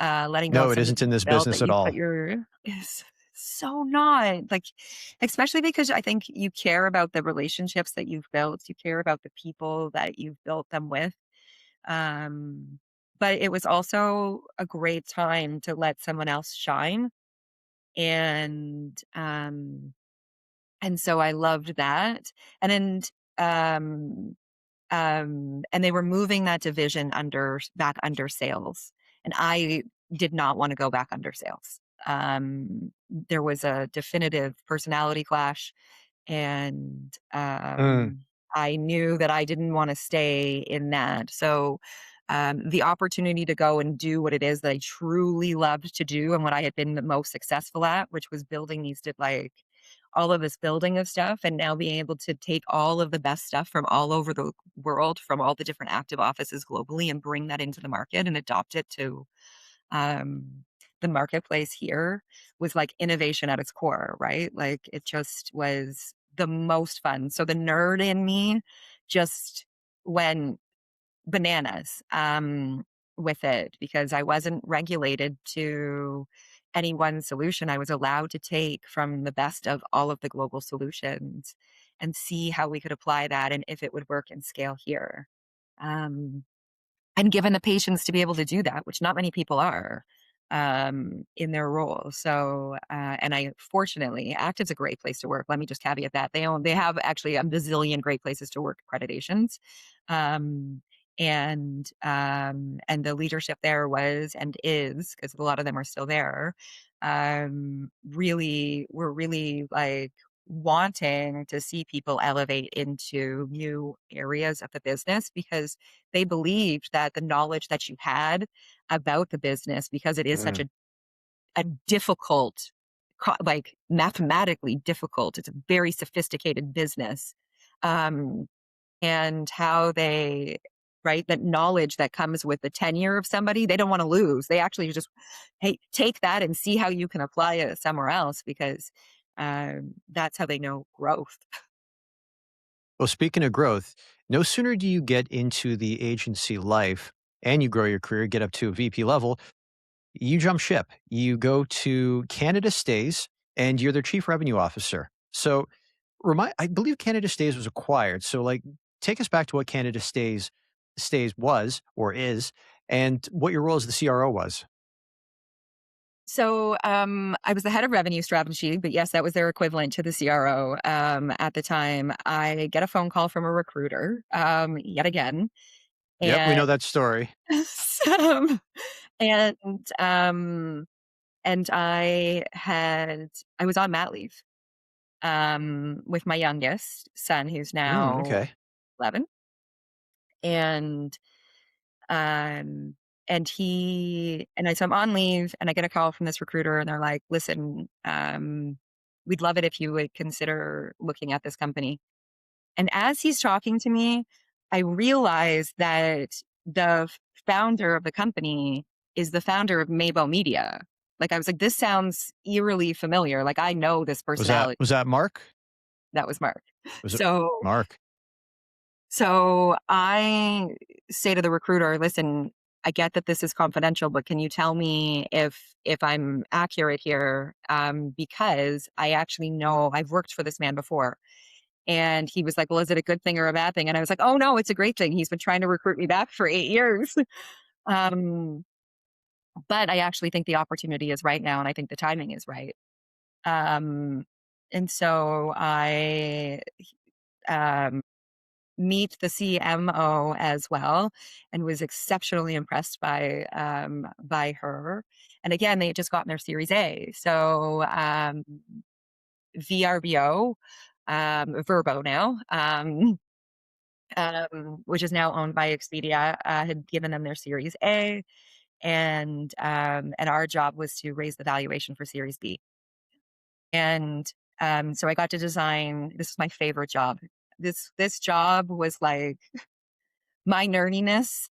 A: Letting go
B: No,
A: of
B: it
A: something
B: isn't in
A: you've
B: this
A: built that
B: business at
A: you put
B: all.
A: your is so not like, especially because I think you care about the relationships that you've built. You care about the people that you've built them with. Um, but it was also a great time to let someone else shine. And so I loved that. And then um and they were moving that division back under sales, and I did not want to go back under sales. There was a definitive personality clash, and
B: Mm.
A: I knew that I didn't want to stay in that. So the opportunity to go and do what it is that I truly loved to do and what I had been the most successful at, which was building like all of this building of stuff, and now being able to take all of the best stuff from all over the world, from all the different active offices globally, and bring that into the market and adopt it to um, the marketplace here was like innovation at its core, right? Like it just was the most fun. So the nerd in me just went bananas with it because I wasn't regulated to any one solution. I was allowed to take from the best of all of the global solutions and see how we could apply that and if it would work and scale here. Um, and given the patience to be able to do that, which not many people are in their role. So, and I fortunately, Active's a great place to work. Let me just caveat that they have actually a bazillion great places to work accreditations, um, and the leadership there was and is because a lot of them are still there. Really, we're really like wanting to see people elevate into new areas of the business because they believed that the knowledge that you had about the business, because it is such
B: Mm.
A: a difficult, like mathematically difficult, it's a very sophisticated business. Um, and how they, right, that knowledge that comes with the tenure of somebody, they don't want to lose. They actually just, hey, take that and see how you can apply it somewhere else because that's how they know growth.
B: Well, speaking of growth, no sooner do you get into the agency life and you grow your career, get up to a VP level, you jump ship. You go to Canada Stays and you're their chief revenue officer. So I believe Canada Stays was acquired. So like take us back to what Canada Stays was or is and what your role as the CRO was.
A: So I was the head of revenue strategy, but yes, that was their equivalent to the CRO at the time. I get a phone call from a recruiter yet again,
B: Yep, we
A: and
B: know that story.
A: um, and um, and I was on mat leave with my youngest son, who's
B: Mm,
A: now
B: okay.
A: 11, and Um, so I'm on leave and I get a call from this recruiter and they're like, listen, we'd love it if you would consider looking at this company. And as he's talking to me, I realize that the founder of the company is the founder of Mabo Media. Like I was like, this sounds eerily familiar. Like I know this
B: Was that
A: personality.
B: was that Mark?
A: That was Mark.
B: Was it
A: So
B: Mark?
A: So I say to the recruiter, listen, I get that this is confidential, but can you tell me if I'm accurate here? Because I actually know I've worked for this man before, And he was like, "Well, is it a good thing or a bad thing?" And I was like, "Oh no, it's a great thing. He's been trying to recruit me back for 8 years." um, but I actually think the opportunity is right now, and I think the timing is right. Um, and so I um, meet the CMO as well, and was exceptionally impressed by her. And again, they had just gotten their Series A, so VRBO, Verbo now, which is now owned by Expedia, had given them their Series A, and our job was to raise the valuation for Series B. And so I got to design. This is my favorite job. This job was like my nerdiness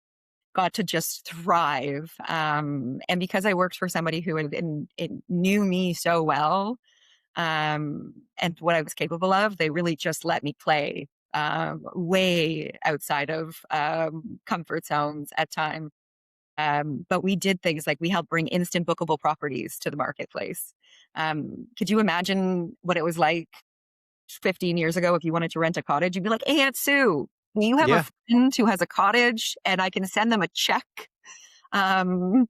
A: got to just thrive. And because I worked for somebody who it knew me so well, and what I was capable of, they really just let me play way outside of comfort zones at times. But we did things like we helped bring instant bookable properties to the marketplace. Could you imagine what it was like 15 years ago if you wanted to rent a cottage? You'd be like, "Hey, Aunt Sue, do you have a
B: Yeah.
A: friend who has a cottage and I can send them a check?" Um,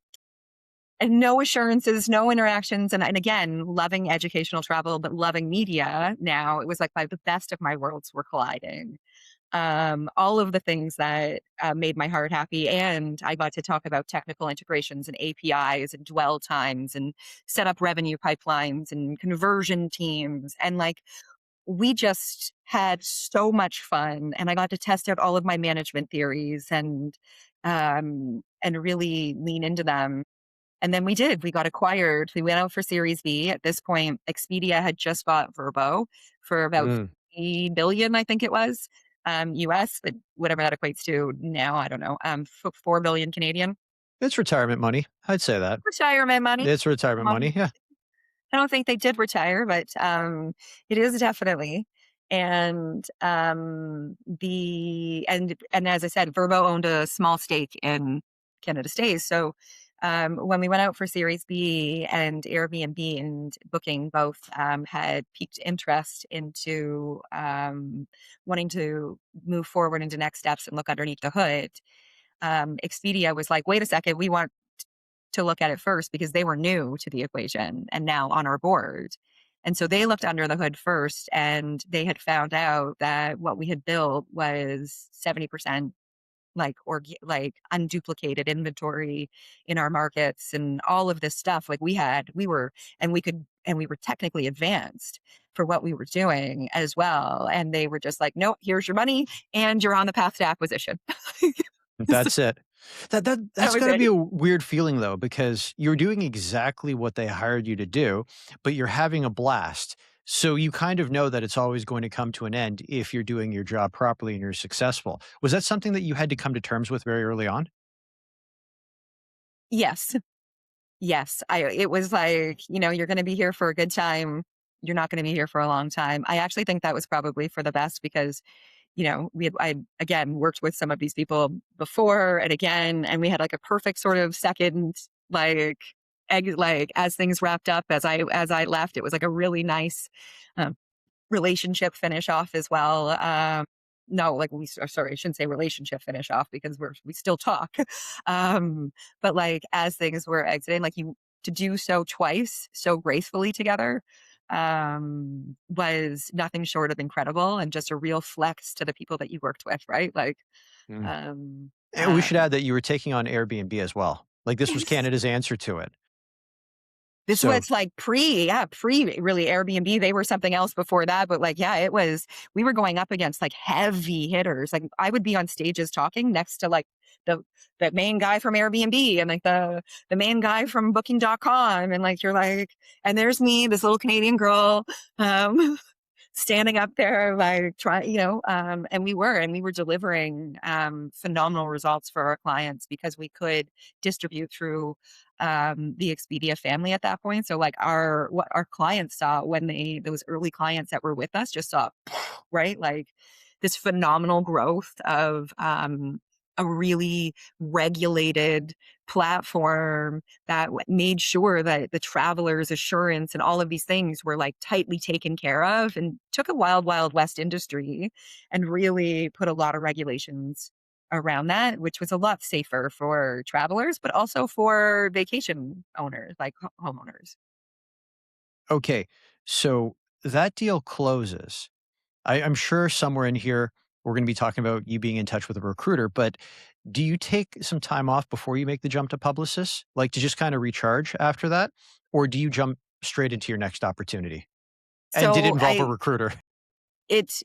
A: and no assurances, no interactions. And again, loving educational travel, but loving media now, it was like the best of my worlds were colliding. All of the things that made my heart happy. And I got to talk about technical integrations and APIs and dwell times and set up revenue pipelines and conversion teams. And like, we just had so much fun. And I got to test out all of my management theories and really lean into them. And then we did. We got acquired. We went out for Series B. At this point, Expedia had just bought Verbo for about
B: Mm.
A: 3 billion, I think it was, US, but whatever that equates to now, I don't know. 4 billion Canadian.
B: It's retirement money. I'd say that.
A: Retirement money.
B: It's retirement money.
A: Um,
B: Yeah.
A: I don't think they did retire, but it is definitely. And and as I said, Verbo owned a small stake in CanadaStays. So when we went out for Series B, and Airbnb and Booking both had piqued interest into wanting to move forward into next steps and look underneath the hood, Expedia was like, "Wait a second, we want to look at it first," because they were new to the equation and now on our board. And so they looked under the hood first, and they had found out that what we had built was 70% like unduplicated inventory in our markets and all of this stuff. Like we were, and we were technically advanced for what we were doing as well. And they were just like, "No, here's your money and you're on the path to acquisition." So
B: That's it.
A: that
B: That's
A: was
B: gotta be
A: it.
B: a weird feeling though, because you're doing exactly what they hired you to do, but you're having a blast. So you kind of know that it's always going to come to an end if you're doing your job properly and you're successful. Was that something that you had to come to terms with very early on?
A: Yes. Yes, it was like, you're gonna be here for a good time. You're not gonna be here for a long time. I actually think that was probably for the best because, I again worked with some of these people before and again, and we had like a perfect sort of second, like, like as things wrapped up, as I left, it was like a really nice um, relationship finish off as well. No, like sorry, I shouldn't say relationship finish off because we still talk. um, but like as things were exiting, like you to do so twice so gracefully together was nothing short of incredible and just a real flex to the people that you worked with, right? Like,
B: Mm.
A: um,
B: And we should
A: um,
B: add that you were taking on Airbnb as well. Like this was
A: yes.
B: Canada's answer to it.
A: This
B: So
A: was like pre really Airbnb. They were something else before that, but like, yeah, we were going up against like heavy hitters. Like I would be on stages talking next to like the the main guy from Airbnb and like the main guy from booking.com. And like you're like, and there's me, this little Canadian girl, um, standing up there like and we were delivering phenomenal results for our clients because we could distribute through the Expedia family at that point. So like what our clients saw when those early clients that were with us just saw right, like this phenomenal growth of a really regulated platform that made sure that the traveler's assurance and all of these things were like tightly taken care of, and took a wild, wild west industry and really put a lot of regulations around that, which was a lot safer for travelers, but also for vacation owners, like homeowners.
B: Okay, so that deal closes. I'm sure somewhere in here we're going to be talking about you being in touch with a recruiter, but do you take some time off before you make the jump to Publicis, like to just kind of recharge after that, or do you jump straight into your next opportunity? And did it
A: So
B: involve a recruiter?
A: it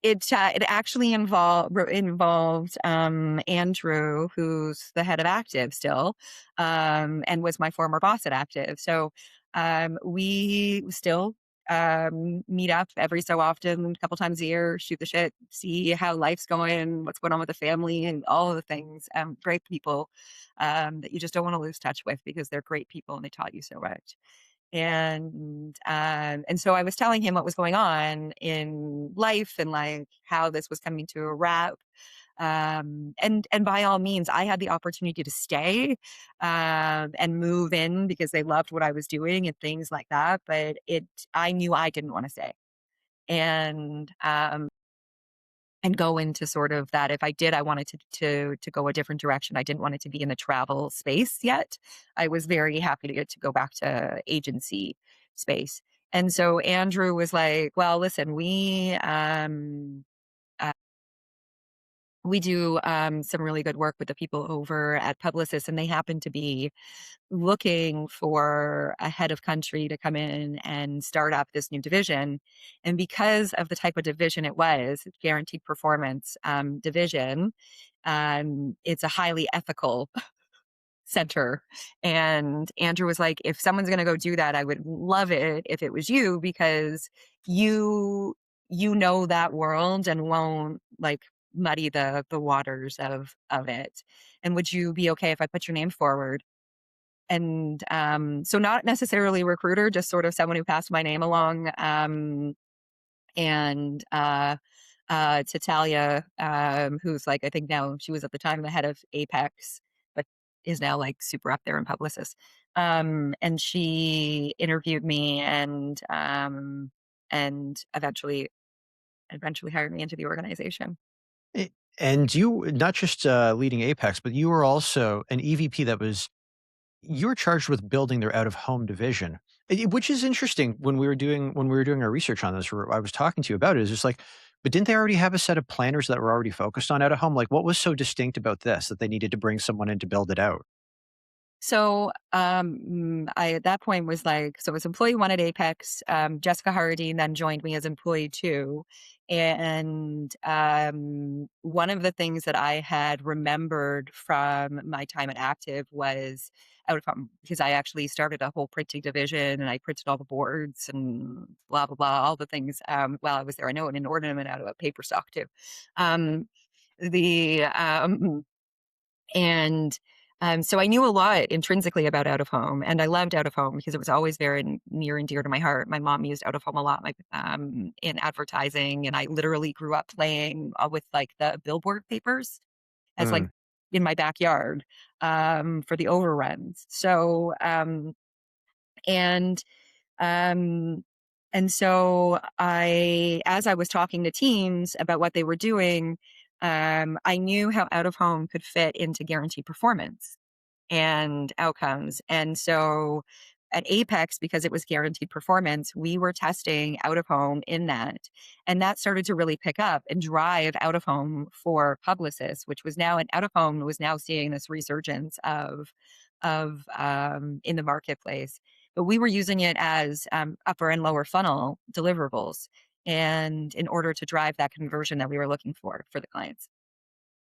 A: it actually involved, Andrew, who's the head of Active still, and was my former boss at Active. So, we still, meet up every so often, a couple times a year, shoot the shit, see how life's going, what's going on with the family, and all of the things. Great people, that you just don't wanna lose touch with because they're great people and they taught you so much. And so I was telling him what was going on in life and like how this was coming to a wrap. And by all means, I had the opportunity to stay and move in because they loved what I was doing and things like that. But I knew I didn't want to stay. And go into sort of that. If I did, I wanted to go a different direction. I didn't want it to be in the travel space yet. I was very happy to get to go back to agency space. And so Andrew was like, "Well, listen, uh, we do some really good work with the people over at Publicis, and they happen to be looking for a head of country to come in and start up this new division. And because of the type of division it was, guaranteed performance division, it's a highly ethical center. And Andrew was like, if someone's going to go do that, I would love it if it was you because you you know that world and won't like muddy the waters of it. And would you be okay if I put your name forward? And, so not necessarily a recruiter, just sort of someone who passed my name along, and, to Talia, who's like, I think now she was at the time the head of Apex, but is now like super up there in Publicis. And she interviewed me and eventually hired me into the organization.
B: Eh, and you not just leading Apex, but you were also an EVP that was you were charged with building their out of home division, which is interesting. When we were doing our research on this, or I was talking to you about it. Is just like, but didn't they already have a set of planners that were already focused on out of home? Like, what was so distinct about this that they needed to bring someone in to build it out?
A: So, I at that point was like, so it was employee one at Apex. Jessica Harding then joined me as employee two, and one of the things that I had remembered from my time at Active was out of because I actually started a whole printing division and I printed all the boards and blah blah blah, all the things while I was there. I know an inordinate amount about paper stock too. Um, the And so I knew a lot intrinsically about out of home, and I loved out of home because it was always very near and dear to my heart. My mom used out of home a lot, in advertising, and I literally grew up playing with like the billboard papers as like
B: Mm.
A: in my backyard for the overruns. And um, so as I was talking to teams about what they were doing, I knew how out of home could fit into guaranteed performance and outcomes. And so at Apex, because it was guaranteed performance, we were testing out of home in that. And that started to really pick up and drive out of home for Publicis, which was now an out of home was now seeing this resurgence of in the marketplace. But we were using it as upper and lower funnel deliverables and in order to drive that conversion that we were looking for the clients.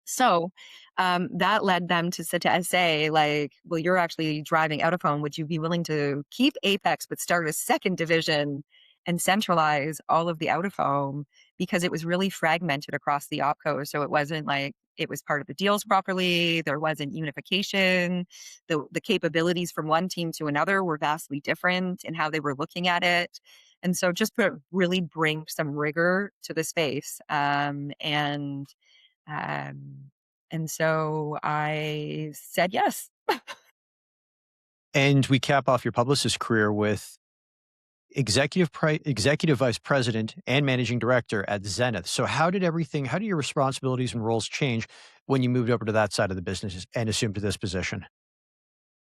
A: So, that led them to say, like, "Well, you're actually driving out of home. Would you be willing to keep Apex, but start a second division and centralize all of the out of home?" Because it was really fragmented across the opcos. So it wasn't like it was part of the deals properly. There wasn't unification. The capabilities from one team to another were vastly different in how they were looking at it. And so just really bring some rigor to the space. Um, and so I said yes.
B: And we cap off your publicist career with executive vice president and managing director at Zenith. So how do your responsibilities and roles change when you moved over to that side of the business and assumed this position?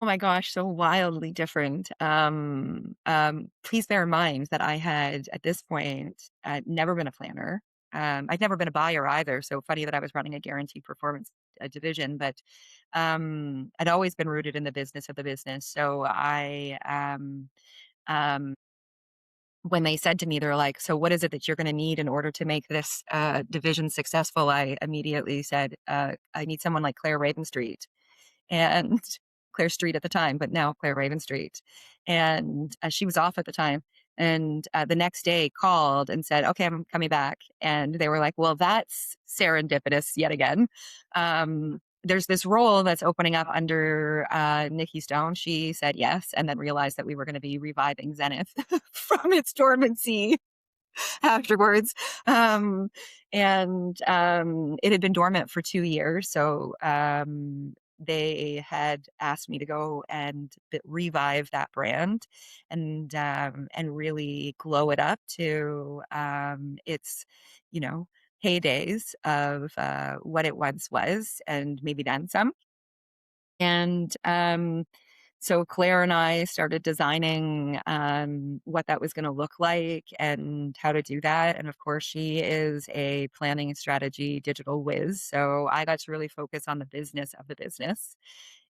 A: Oh my gosh, so wildly different. Please bear in mind that I had, at this point, never been a planner. I'd never been a buyer either. So funny that I was running a guaranteed performance division, but I'd always been rooted in the business of the business. So um, when they said to me, they're like, "So what is it that you're going to need in order to make this division successful?" I immediately said, "I need someone like Claire Ravenstreet." And Claire Street at the time, but now Claire Raven Street. And she was off at the time. And the next day called and said, "Okay, I'm coming back." And they were like, "Well, that's serendipitous yet again. There's this role that's opening up under Nikki Stone." She said yes, and then realized that we were going to be reviving Zenith from its dormancy afterwards. Um, and it had been dormant for 2 years. So they had asked me to go and revive that brand and really glow it up to its, you know, heydays of what it once was and maybe then some. And so Claire and I started designing what that was going to look like and how to do that. And of course, she is a planning and strategy digital whiz. So I got to really focus on the business of the business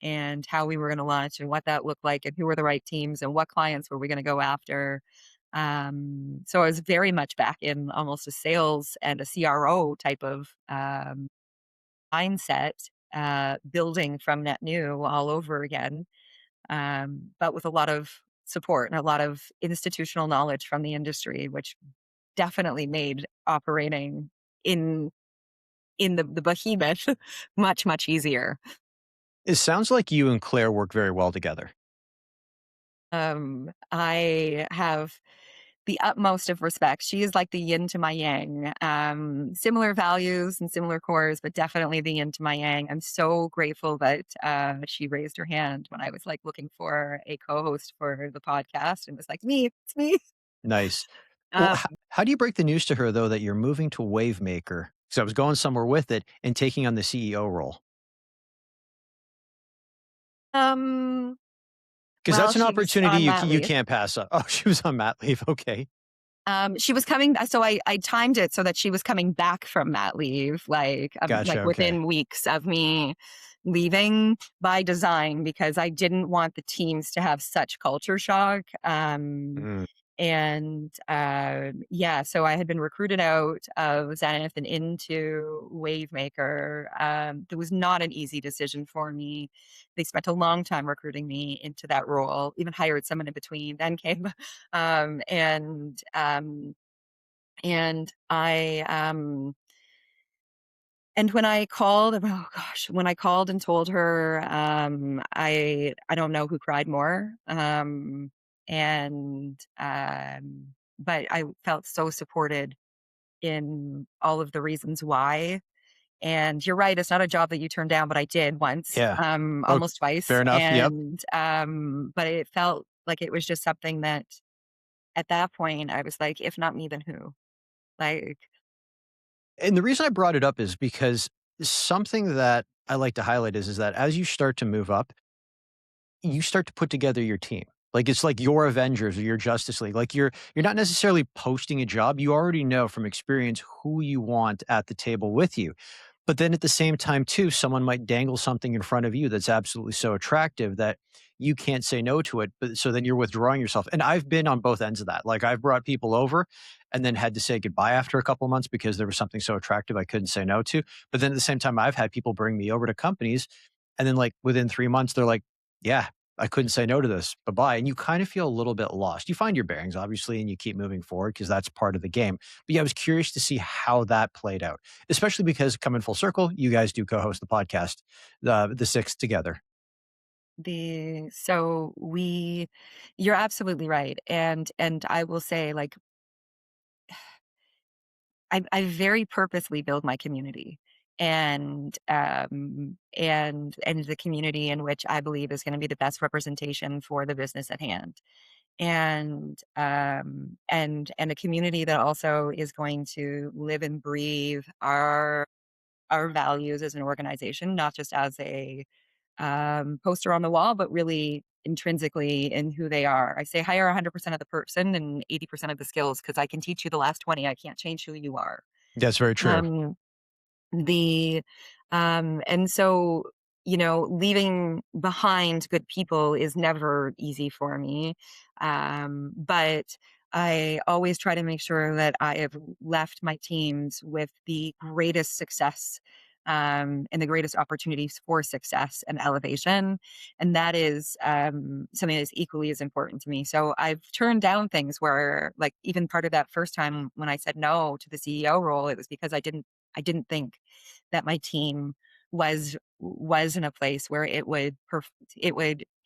A: and how we were going to launch and what that looked like and who were the right teams and what clients were we going to go after. So I was very much back in almost a sales and a CRO type of mindset, building from net new all over again, but with a lot of support and a lot of institutional knowledge from the industry, which definitely made operating in the behemoth much easier.
B: It sounds like you and Claire work very well together.
A: I have the utmost of respect. She is like the yin to my yang. Similar values and similar cores, but definitely the yin to my yang. I'm so grateful that she raised her hand when I was like looking for a co-host for the podcast and was like, "Me, it's me."
B: Nice. Well,
A: Um,
B: how do you break the news to her though that you're moving to Wavemaker? So I was going somewhere with it and taking on the CEO role.
A: um,
B: 'Cause
A: well,
B: that's an
A: she was
B: opportunity
A: on mat
B: you
A: leave.
B: can't pass up. Oh, she was on mat leave, okay.
A: She was coming, so I timed it so that she was coming back from mat leave,
B: Gotcha,
A: like
B: okay.
A: within weeks of me leaving by design because I didn't want the teams to have such culture shock.
B: Mm,
A: Yeah, so I had been recruited out of Zenith and into Wavemaker. It was not an easy decision for me. They spent a long time recruiting me into that role, even hired someone in between, then came um, and um, and I and when I called, oh gosh, when I called and told her, I don't know who cried more, and but I felt so supported in all of the reasons why. And you're right, it's not a job that you turn down, but I did once,
B: yeah. Oh,
A: almost twice,
B: fair enough, yep.
A: and but it felt like it was just something that at that point I was like, if not me, then who? Like,
B: And the reason I brought it up is because something that I like to highlight is that as you start to move up, you start to put together your team. Like it's like your Avengers or your Justice League. Like you're not necessarily posting a job. You already know from experience who you want at the table with you. But then at the same time too, someone might dangle something in front of you that's absolutely so attractive that you can't say no to it. But so then you're withdrawing yourself. And I've been on both ends of that. Like I've brought people over and then had to say goodbye after a couple of months because there was something so attractive I couldn't say no to. But then at the same time, I've had people bring me over to companies and then like within 3 months, they're like, yeah, I couldn't say no to this. Bye-bye. And you kind of feel a little bit lost. You find your bearings, obviously, and you keep moving forward because that's part of the game. But yeah, I was curious to see how that played out, especially because coming full circle, you guys do co-host the podcast, the six together.
A: the so we you're absolutely right, and I will say, like, I very purposely build my community. and the community in which I believe is going to be the best representation for the business at hand. And a community that also is going to live and breathe our values as an organization, not just as a poster on the wall, but really intrinsically in who they are. I say hire 100% of the person and 80% of the skills because I can teach you the last 20. I can't change who you are.
B: That's very true.
A: Um, the and so, leaving behind good people is never easy for me. But I always try to make sure that I have left my teams with the greatest success, and the greatest opportunities for success and elevation. And that is something that's equally as important to me. So I've turned down things where, like, even part of that first time when I said no to the CEO role, it was because I didn't think that my team was in a place where it would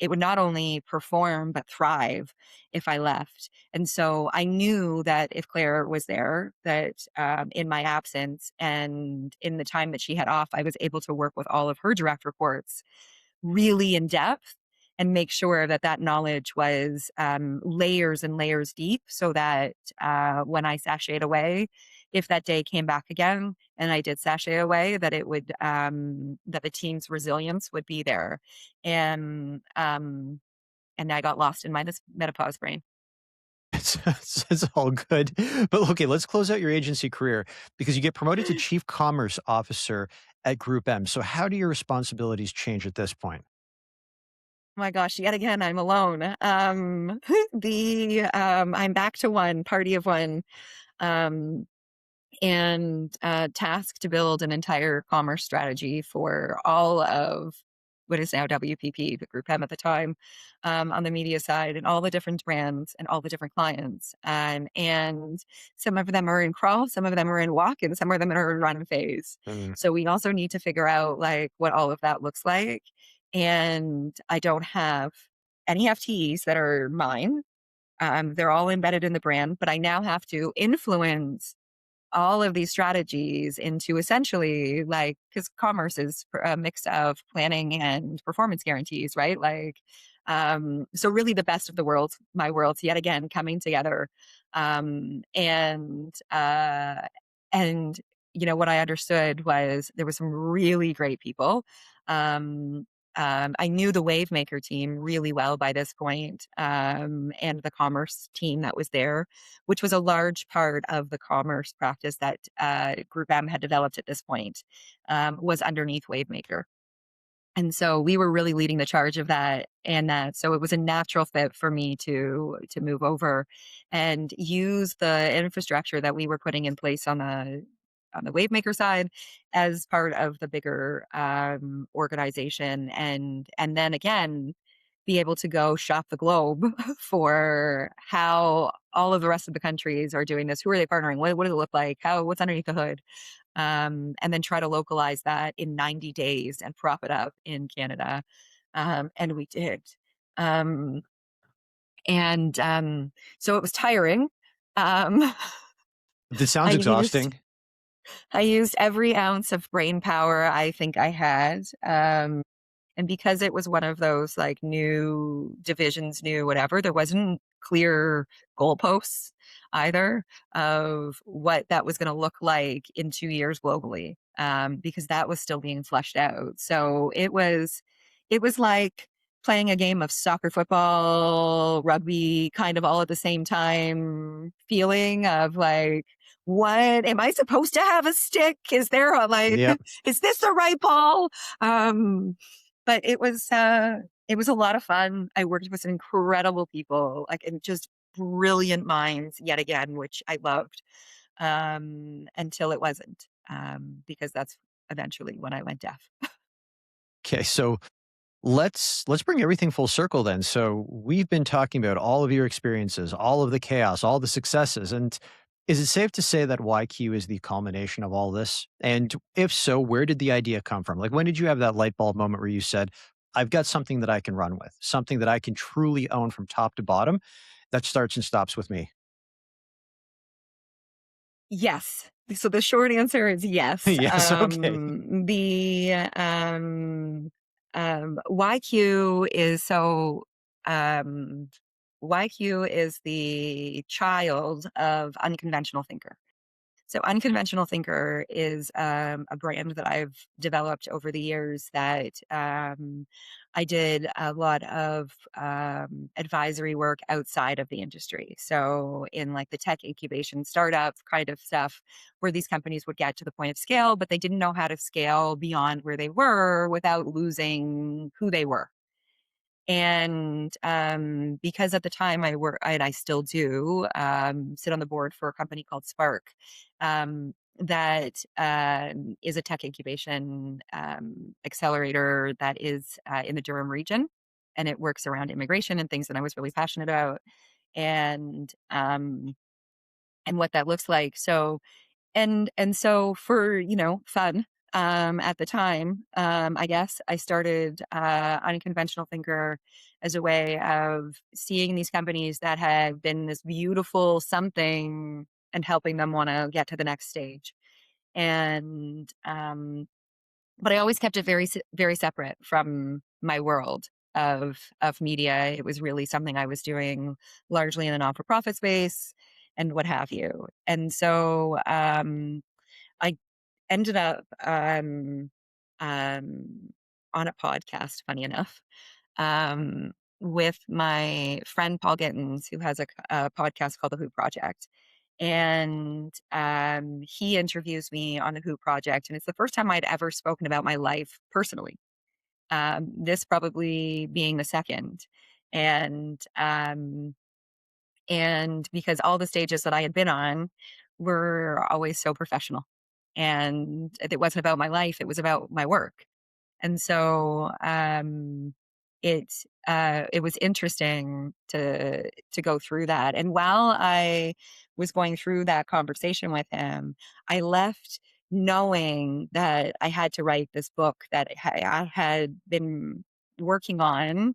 A: not only perform but thrive if I left. And so I knew that if Claire was there, that in my absence and in the time that she had off, I was able to work with all of her direct reports really in depth and make sure that that knowledge was layers and layers deep so that when I sashayed away, if that day came back again and I did sashay away, that it would, that the team's resilience would be there. And, um, and I got lost in my menopause brain.
B: It's all good. But okay, let's close out your agency career because you get promoted to chief commerce officer at GroupM. So how do your responsibilities change at this point?
A: Oh my gosh, yet again, I'm alone. I'm back to one party of one. Um, and tasked to build an entire commerce strategy for all of what is now WPP, the Group M at the time, on the media side, and all the different brands and all the different clients. And some of them are in crawl, some of them are in walk, and some of them are in run phase.
B: Mm.
A: So we also need to figure out like what all of that looks like. And I don't have any FTEs that are mine. They're all embedded in the brand, but I now have to influence all of these strategies into essentially like because commerce is a mix of planning and performance guarantees, right? Like, so really the best of the world, my worlds yet again coming together. um and uh and what I understood was there were some really great people. um I knew the wave maker team really well by this point, and the commerce team that was there, which was a large part of the commerce practice that Group M had developed at this point, was underneath Wavemaker. And so we were really leading the charge of that, and that so it was a natural fit for me to move over and use the infrastructure that we were putting in place on the Wavemaker side as part of the bigger organization, and then again be able to go shop the globe for how all of the rest of the countries are doing this. Who are they partnering? What does it look like? What's underneath the hood? And then try to localize that in 90 days and prop it up in Canada. And we did. Um, and so it was tiring. Um,
B: This
A: I
B: sounds
A: used
B: exhausting.
A: I used every ounce of brain power I think I had. And because it was one of those like new divisions, new whatever, there wasn't clear goalposts either of what that was going to look like in 2 years globally, because that was still being fleshed out. So it was like playing a game of soccer, football, rugby, kind of all at the same time feeling of like, what am I supposed to have a stick? Is there a like,
B: Yep.
A: is this the right ball? But it was a lot of fun. I worked with some incredible people, like, and just brilliant minds yet again, which I loved, until it wasn't, because that's eventually when I went deaf.
B: Okay, so let's bring everything full circle then. So we've been talking about all of your experiences, all of the chaos, all the successes, and is it safe to say that YQ is the culmination of all this? And if so, where did the idea come from? Like when did you have that light bulb moment where you said, "I've got something that I can run with, something that I can truly own from top to bottom that starts and stops with me."
A: Yes. So the short answer is yes.
B: Yes, okay.
A: YQ is so um, YQ is the child of unconventional thinker. So, Unconventional Thinker is a brand that I've developed over the years that I did a lot of advisory work outside of the industry. So, in like the tech incubation startup kind of stuff, where these companies would get to the point of scale, but they didn't know how to scale beyond where they were without losing who they were. And because at the time and I still do sit on the board for a company called Spark, that is a tech incubation accelerator that is in the Durham region, and it works around immigration and things that I was really passionate about, and um, and what that looks like. So for, fun, at the time, I guess I started, Unconventional Thinker as a way of seeing these companies that have been this beautiful something and helping them wanna get to the next stage. And, but I always kept it very separate from my world of media. It was really something I was doing largely in the not-for-profit space and what have you. And so, I ended up um, on a podcast, funny enough, with my friend Paul Gittins, who has a podcast called The Who Project. And he interviews me on The Who Project. And it's the first time I'd ever spoken about my life personally. This probably being the second. And and because all the stages that I had been on were always so professional. And it wasn't about my life, it was about my work. And so it it was interesting to go through that. And while I was going through that conversation with him, I left knowing that I had to write this book that I had been working on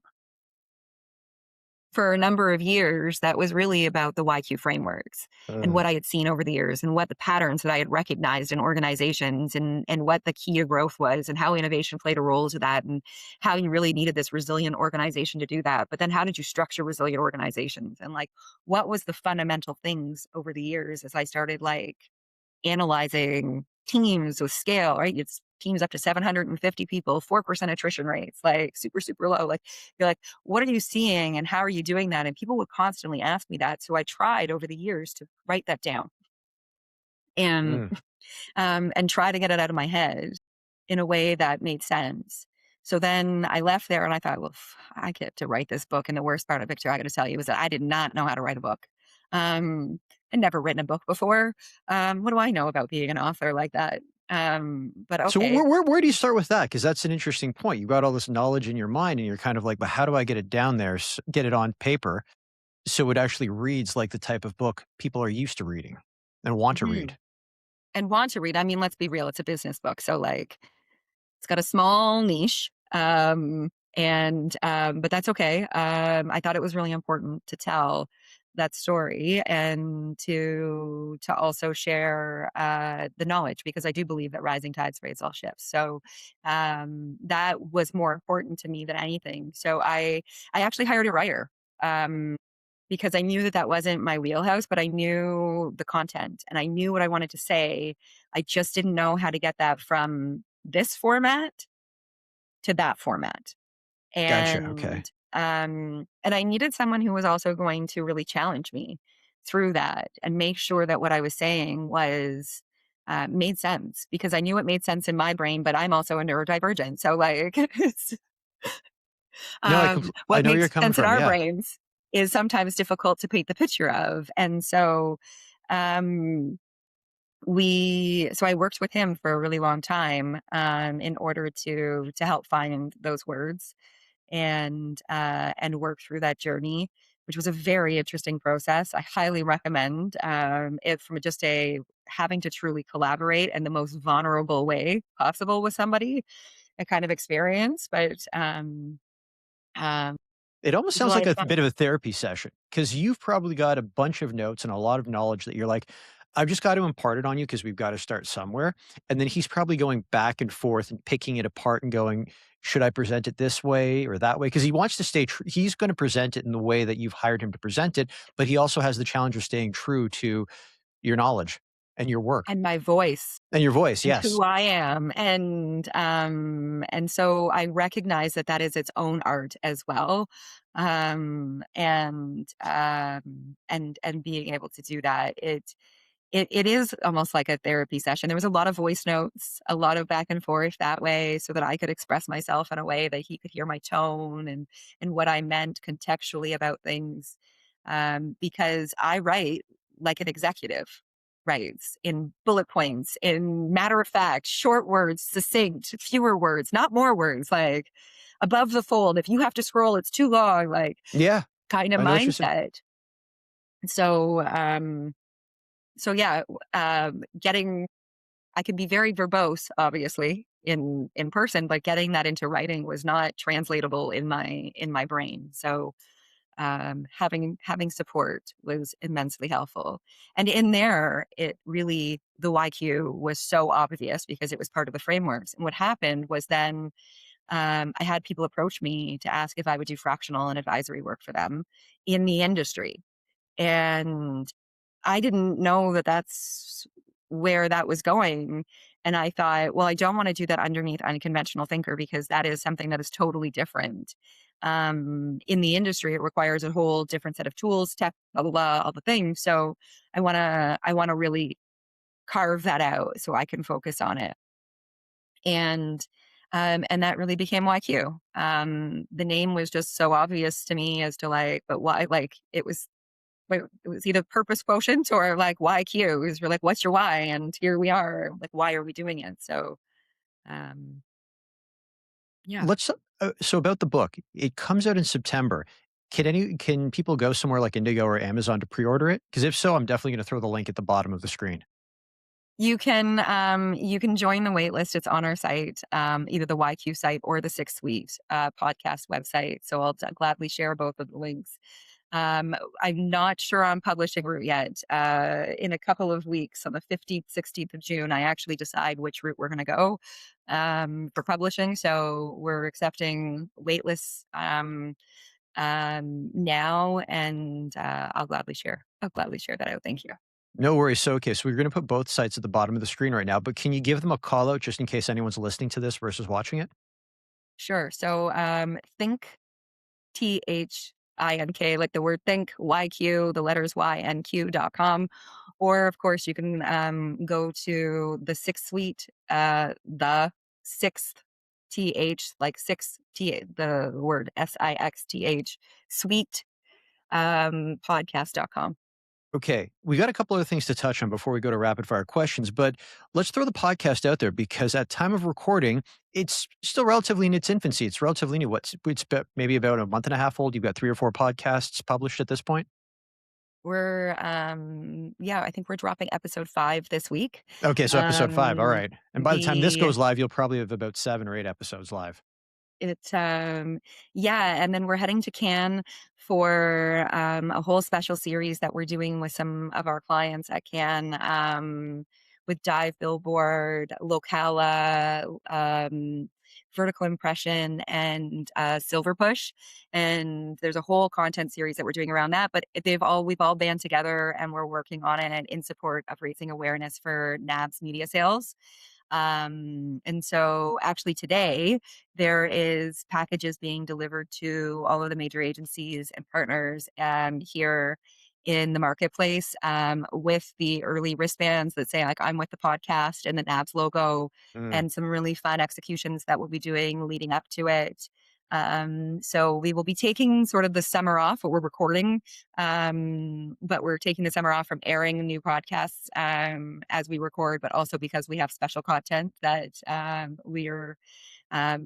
A: for a number of years that was really about the YQ frameworks and
B: Uh,
A: what I had seen over the years and what the patterns that I had recognized in organizations and what the key to growth was and how innovation played a role to that and how you really needed this resilient organization to do that. But then how did you structure resilient organizations and like what was the fundamental things over the years as I started like analyzing teams with scale, right? It's teams up to 750 people, 4% attrition rates, like super, super low. Like, you're like, what are you seeing and how are you doing that? And people would constantly ask me that. So I tried over the years to write that down and
B: mm.
A: and try to get it out of my head in a way that made sense. So then I left there and I thought, well, I get to write this book. And the worst part of Victor, I got to tell you, was that I did not know how to write a book. I'd never written a book before. What do I know about being an author like that? But
B: So
A: okay.
B: where do you start with that? Because that's an interesting point. You got all this knowledge in your mind, and you're kind of like, but how do I get it down there, get it on paper, so it actually reads like the type of book people are used to reading and want to
A: Mhm.
B: read?
A: And want to read. I mean, let's be real. It's a business book. So like it's got a small niche, but that's okay. I thought it was really important to tell that story and to also share the knowledge because I do believe that rising tides raise all ships. So that was more important to me than anything. So I actually hired a writer. Um, because I knew that that wasn't my wheelhouse, but I knew the content and I knew what I wanted to say. I just didn't know how to get that from this format to that format.
B: Gotcha. Okay.
A: And I needed someone who was also going to really challenge me through that and make sure that what I was saying was made sense because I knew it made sense in my brain, but I'm also a neurodivergent. So like
B: No, I
A: what
B: know where you're
A: makes
B: coming
A: sense in
B: from.
A: our
B: Yeah.
A: brains is sometimes difficult to paint the picture of. And so um so I worked with him for a really long time in order to help find those words and work through that journey, which was a very interesting process. I highly recommend it from just a having to truly collaborate in the most vulnerable way possible with somebody, a kind of experience. But um,
B: It almost
A: it was a
B: sounds
A: lot
B: like
A: of
B: a
A: fun.
B: bit of a therapy session because you've probably got a bunch of notes and a lot of knowledge that you're like, I've just got to impart it on you because we've got to start somewhere. And then he's probably going back and forth and picking it apart and going, should I present it this way or that way? Because he wants to stay true. He's going to present it in the way that you've hired him to present it, but he also has the challenge of staying true to your knowledge and your work
A: And my voice
B: and your voice.
A: and
B: Yes.
A: who I am. And so I recognize that that is its own art as well. And being able to do that, it is almost like a therapy session. There was a lot of voice notes, a lot of back and forth that way so that I could express myself in a way that he could hear my tone and what I meant contextually about things. Because I write like an executive writes in bullet points, in matter of fact, short words, succinct, fewer words, not more words, like above the fold. If you have to scroll, it's too long, like
B: Yeah.
A: kind of
B: I know what you're saying.
A: mindset. So, so yeah, getting I can be very verbose, obviously, in person, but getting that into writing was not translatable in my brain. So having support was immensely helpful. And in there, it really the YQ was so obvious because it was part of the frameworks. And what happened was then I had people approach me to ask if I would do fractional and advisory work for them in the industry. And I didn't know that that's where that was going. And I thought, well, I don't want to do that underneath unconventional thinker because that is something that is totally different. In the industry, it requires a whole different set of tools, tech, blah, blah, blah, all the things. So I want to really carve that out so I can focus on it. And that really became YQ. The name was just so obvious to me as to like, but why? Like it was either purpose quotient or like YQ. Because we're like, what's your why? And here we are. Like, why are we doing it? So, um, yeah,
B: Let's so about the book. It comes out in September. Can people go somewhere like Indigo or Amazon to pre-order it? Because if so, I'm definitely going to throw the link at the bottom of the screen.
A: you can join the wait list. It's on our site, either the YQ site or the Six Suite podcast website. So I'll gladly share both of the links. I'm not sure on publishing route yet. In a couple of weeks, on the 15th, 16th of June, I actually decide which route we're going to go for publishing. So we're accepting waitlists now, and I'll gladly share that out. Thank you.
B: No worries. So, okay, so we're going to put both sites at the bottom of the screen right now, but can you give them a call out just in case anyone's listening to this versus watching it?
A: Sure. So think THINK, like the word think, YQ, the letters YNQ.com. Or, of course, you can go to the Sixth Suite, the sixth like six T, the word SIXTH, suite, podcast.com.
B: Okay, we got a couple other things to touch on before we go to rapid fire questions, but let's throw the podcast out there because at time of recording, it's still relatively in its infancy. It's relatively new. Maybe about a month and a half old. You've got 3 or 4 podcasts published at this point.
A: Yeah, I think we're dropping episode 5 this week.
B: Okay, so episode 5. All
A: Um,
B: right, and by the time this
A: the
B: goes live, you'll probably have about 7 or 8 episodes live.
A: It's, yeah, and then we're heading to Cannes for, a whole special series that we're doing with some of our clients at Cannes, with Dive Billboard, Locala, Vertical Impression, and, Silver Push, and there's a whole content series that we're doing around that, but we've all band together, and we're working on it in support of raising awareness for NAB's media sales. And so actually today there is packages being delivered to all of the major agencies and partners here in the marketplace with the early wristbands that say like I'm with the podcast and the NABS logo
B: Mm.
A: and some really fun executions that we'll be doing leading up to it. So we will be taking sort of the summer off, but we're recording, but we're taking the summer off from airing new podcasts as we record, but also because we have special content that we're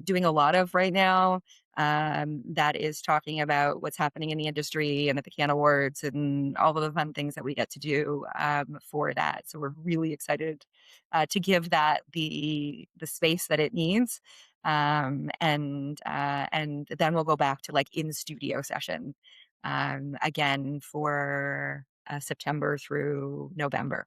A: doing a lot of right now that is talking about what's happening in the industry and at the Can Awards and all of the fun things that we get to do for that. So we're really excited to give that the space that it needs. And then we'll go back to like in studio session again for September through November.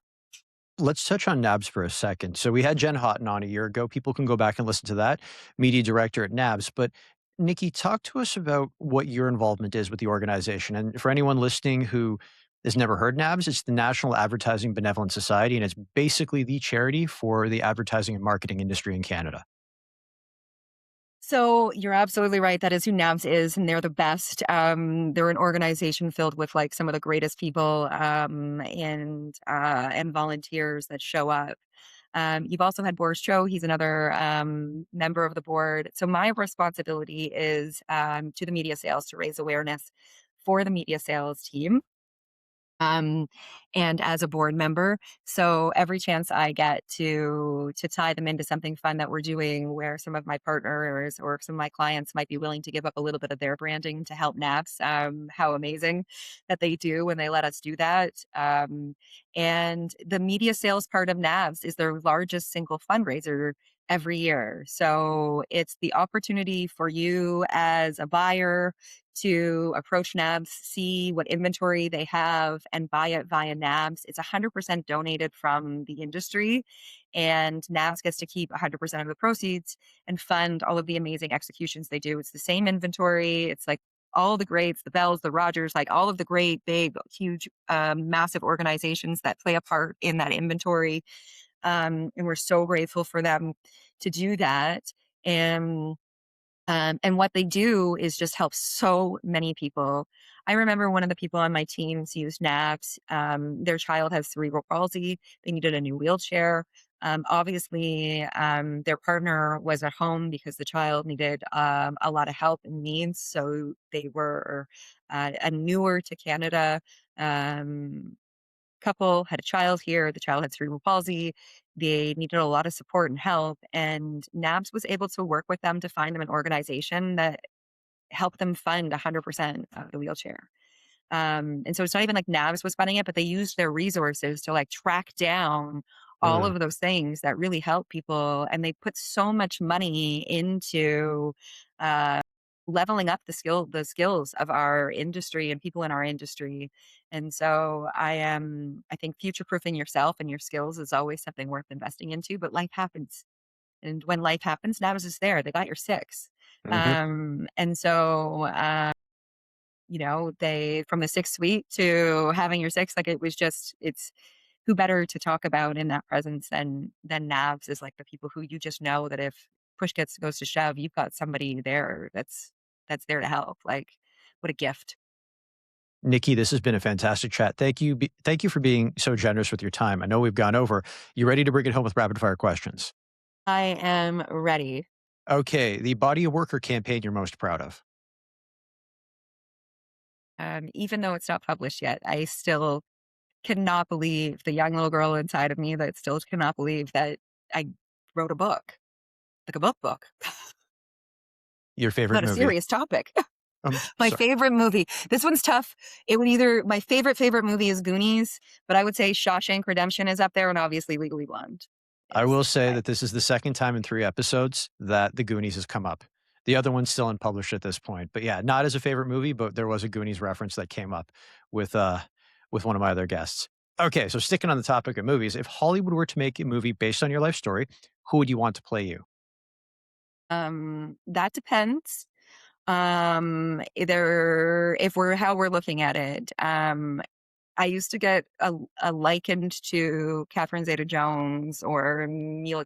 B: Let's touch on NABS for a second. So we had Jen Houghton on a year ago. People can go back and listen to that, media director at NABS. But Nikki, talk to us about what your involvement is with the organization. And for anyone listening who has never heard NABS, it's the National Advertising Benevolent Society, and it's basically the charity for the advertising and marketing industry in Canada.
A: So you're absolutely right. That is who NABS is, and they're the best. They're an organization filled with like some of the greatest people and volunteers that show up. You've also had Boris Cho. He's another member of the board. So my responsibility is to the media sales to raise awareness for the media sales team um, and as a board member. So every chance I get to tie them into something fun that we're doing, where some of my partners or some of my clients might be willing to give up a little bit of their branding to help NABS. How amazing that they do when they let us do that. And the media sales part of NABS is their largest single fundraiser every year. So it's the opportunity for you as a buyer to approach NABS, see what inventory they have, and buy it via NABS. It's 100% donated from the industry, and NABS gets to keep 100% of the proceeds and fund all of the amazing executions they do. It's the same inventory. It's like all the greats, the Bells, the Rogers, like all of the great, big, huge, massive organizations that play a part in that inventory. And we're so grateful for them to do that. And what they do is just help so many people. I remember one of the people on my teams used naps. Their child has cerebral palsy. They needed a new wheelchair. Obviously, their partner was at home because the child needed a lot of help and needs. So they were a newer to Canada um, couple, had a child here. The child had cerebral palsy. They needed a lot of support and help. And NABS was able to work with them to find them an organization that helped them fund 100% of the wheelchair. And so it's not even like NABS was funding it, but they used their resources to like track down all
B: Mm.
A: of those things that really help people. And they put so much money into uh, leveling up the skills of our industry and people in our industry. And so I think future proofing yourself and your skills is always something worth investing into, but life happens. And when life happens, NABS is there. They got your six.
B: Mhm.
A: And so, they from the sixth suite to having your six, like it was just it's who better to talk about in that presence than Navs is like the people who you just know that if push goes to shove, you've got somebody there that's there to help. Like what a gift.
B: Nikki, this has been a fantastic chat. Thank you for being so generous with your time. I know we've gone over. You ready to bring it home with rapid fire questions?
A: I am ready.
B: Okay, the body of work or campaign you're most proud of?
A: Even though it's not published yet, I still cannot believe the young little girl inside of me that still cannot believe that I wrote a book, like a book
B: Your favorite
A: about a
B: movie?
A: serious topic. My
B: Sorry.
A: favorite movie. This one's tough. It would either my favorite movie is Goonies, but I would say Shawshank Redemption is up there, and obviously Legally Blonde
B: I
A: is
B: will say
A: my
B: that this is the second time in 3 episodes that The Goonies has come up. The other one's still unpublished at this point. But yeah, not as a favorite movie, but there was a Goonies reference that came up with, uh, with one of my other guests. Okay, so sticking on the topic of movies, if Hollywood were to make a movie based on your life story, who would you want to play you?
A: that depends. Either if we're how we're looking at it. I used to get a likened to Catherine Zeta-Jones or Mila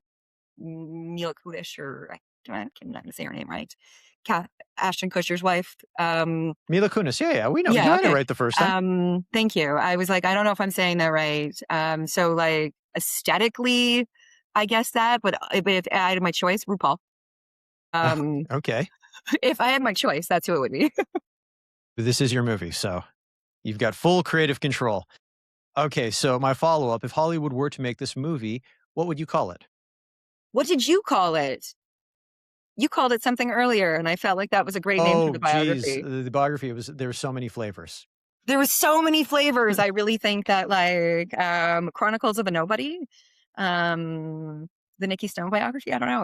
A: Kunis, or I can't even say her name right. Ashton Kutcher's wife.
B: Mila Kunis. Yeah, yeah, we know. You
A: Yeah,
B: had it
A: okay.
B: right the first time.
A: Thank you. I was like, I don't know if I'm saying that right. So like aesthetically, I guess that, but if I had my choice, RuPaul.
B: Oh,
A: Um,
B: okay.
A: if I had my choice, that's who it would be.
B: This is your movie, so you've got full creative control. Okay, so my follow-up, if Hollywood were to make this movie, what would you call it?
A: What did you call it? You called it something earlier, and I felt like that was a great name for
B: Oh,
A: the
B: geez,
A: biography.
B: the biography, there were so many flavors.
A: There was so many flavors. I really think that like Chronicles of a Nobody, um, the Nikki Stone biography. I don't know.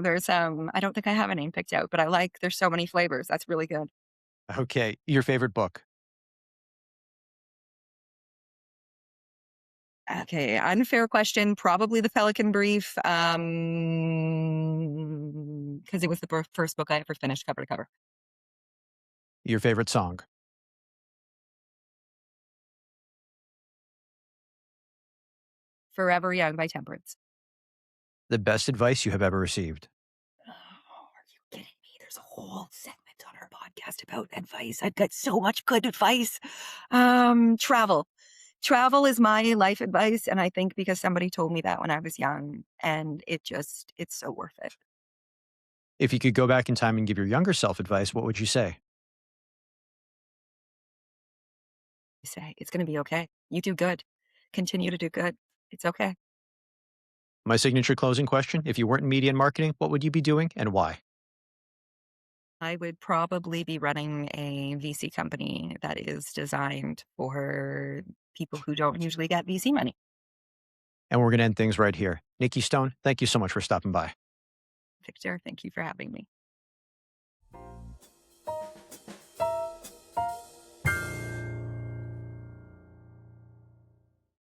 A: I don't think I have a name picked out, but I like there's so many flavors. That's really good.
B: Okay, your favorite book?
A: Okay, unfair question. Probably the Pelican Brief, because it was the first book I ever finished cover to cover.
B: Your favorite song?
A: Forever Young by Temperance.
B: The best advice you have ever received?
A: Oh, are you kidding me? There's a whole segment on our podcast about advice. I've got so much good advice. Travel. Travel is my life advice, and I think because somebody told me that when I was young, and it's so worth it.
B: If you could go back in time and give your younger self advice, what would you say?
A: You say it's going to be okay. You do good. Continue to do good. It's okay.
B: My signature closing question: if you weren't in media and marketing, what would you be doing and why?
A: I would probably be running a VC company that is designed for people who don't usually get VC money.
B: And we're going to end things right here. Nikki Stone, thank you so much for stopping by.
A: Victor, thank you for having me.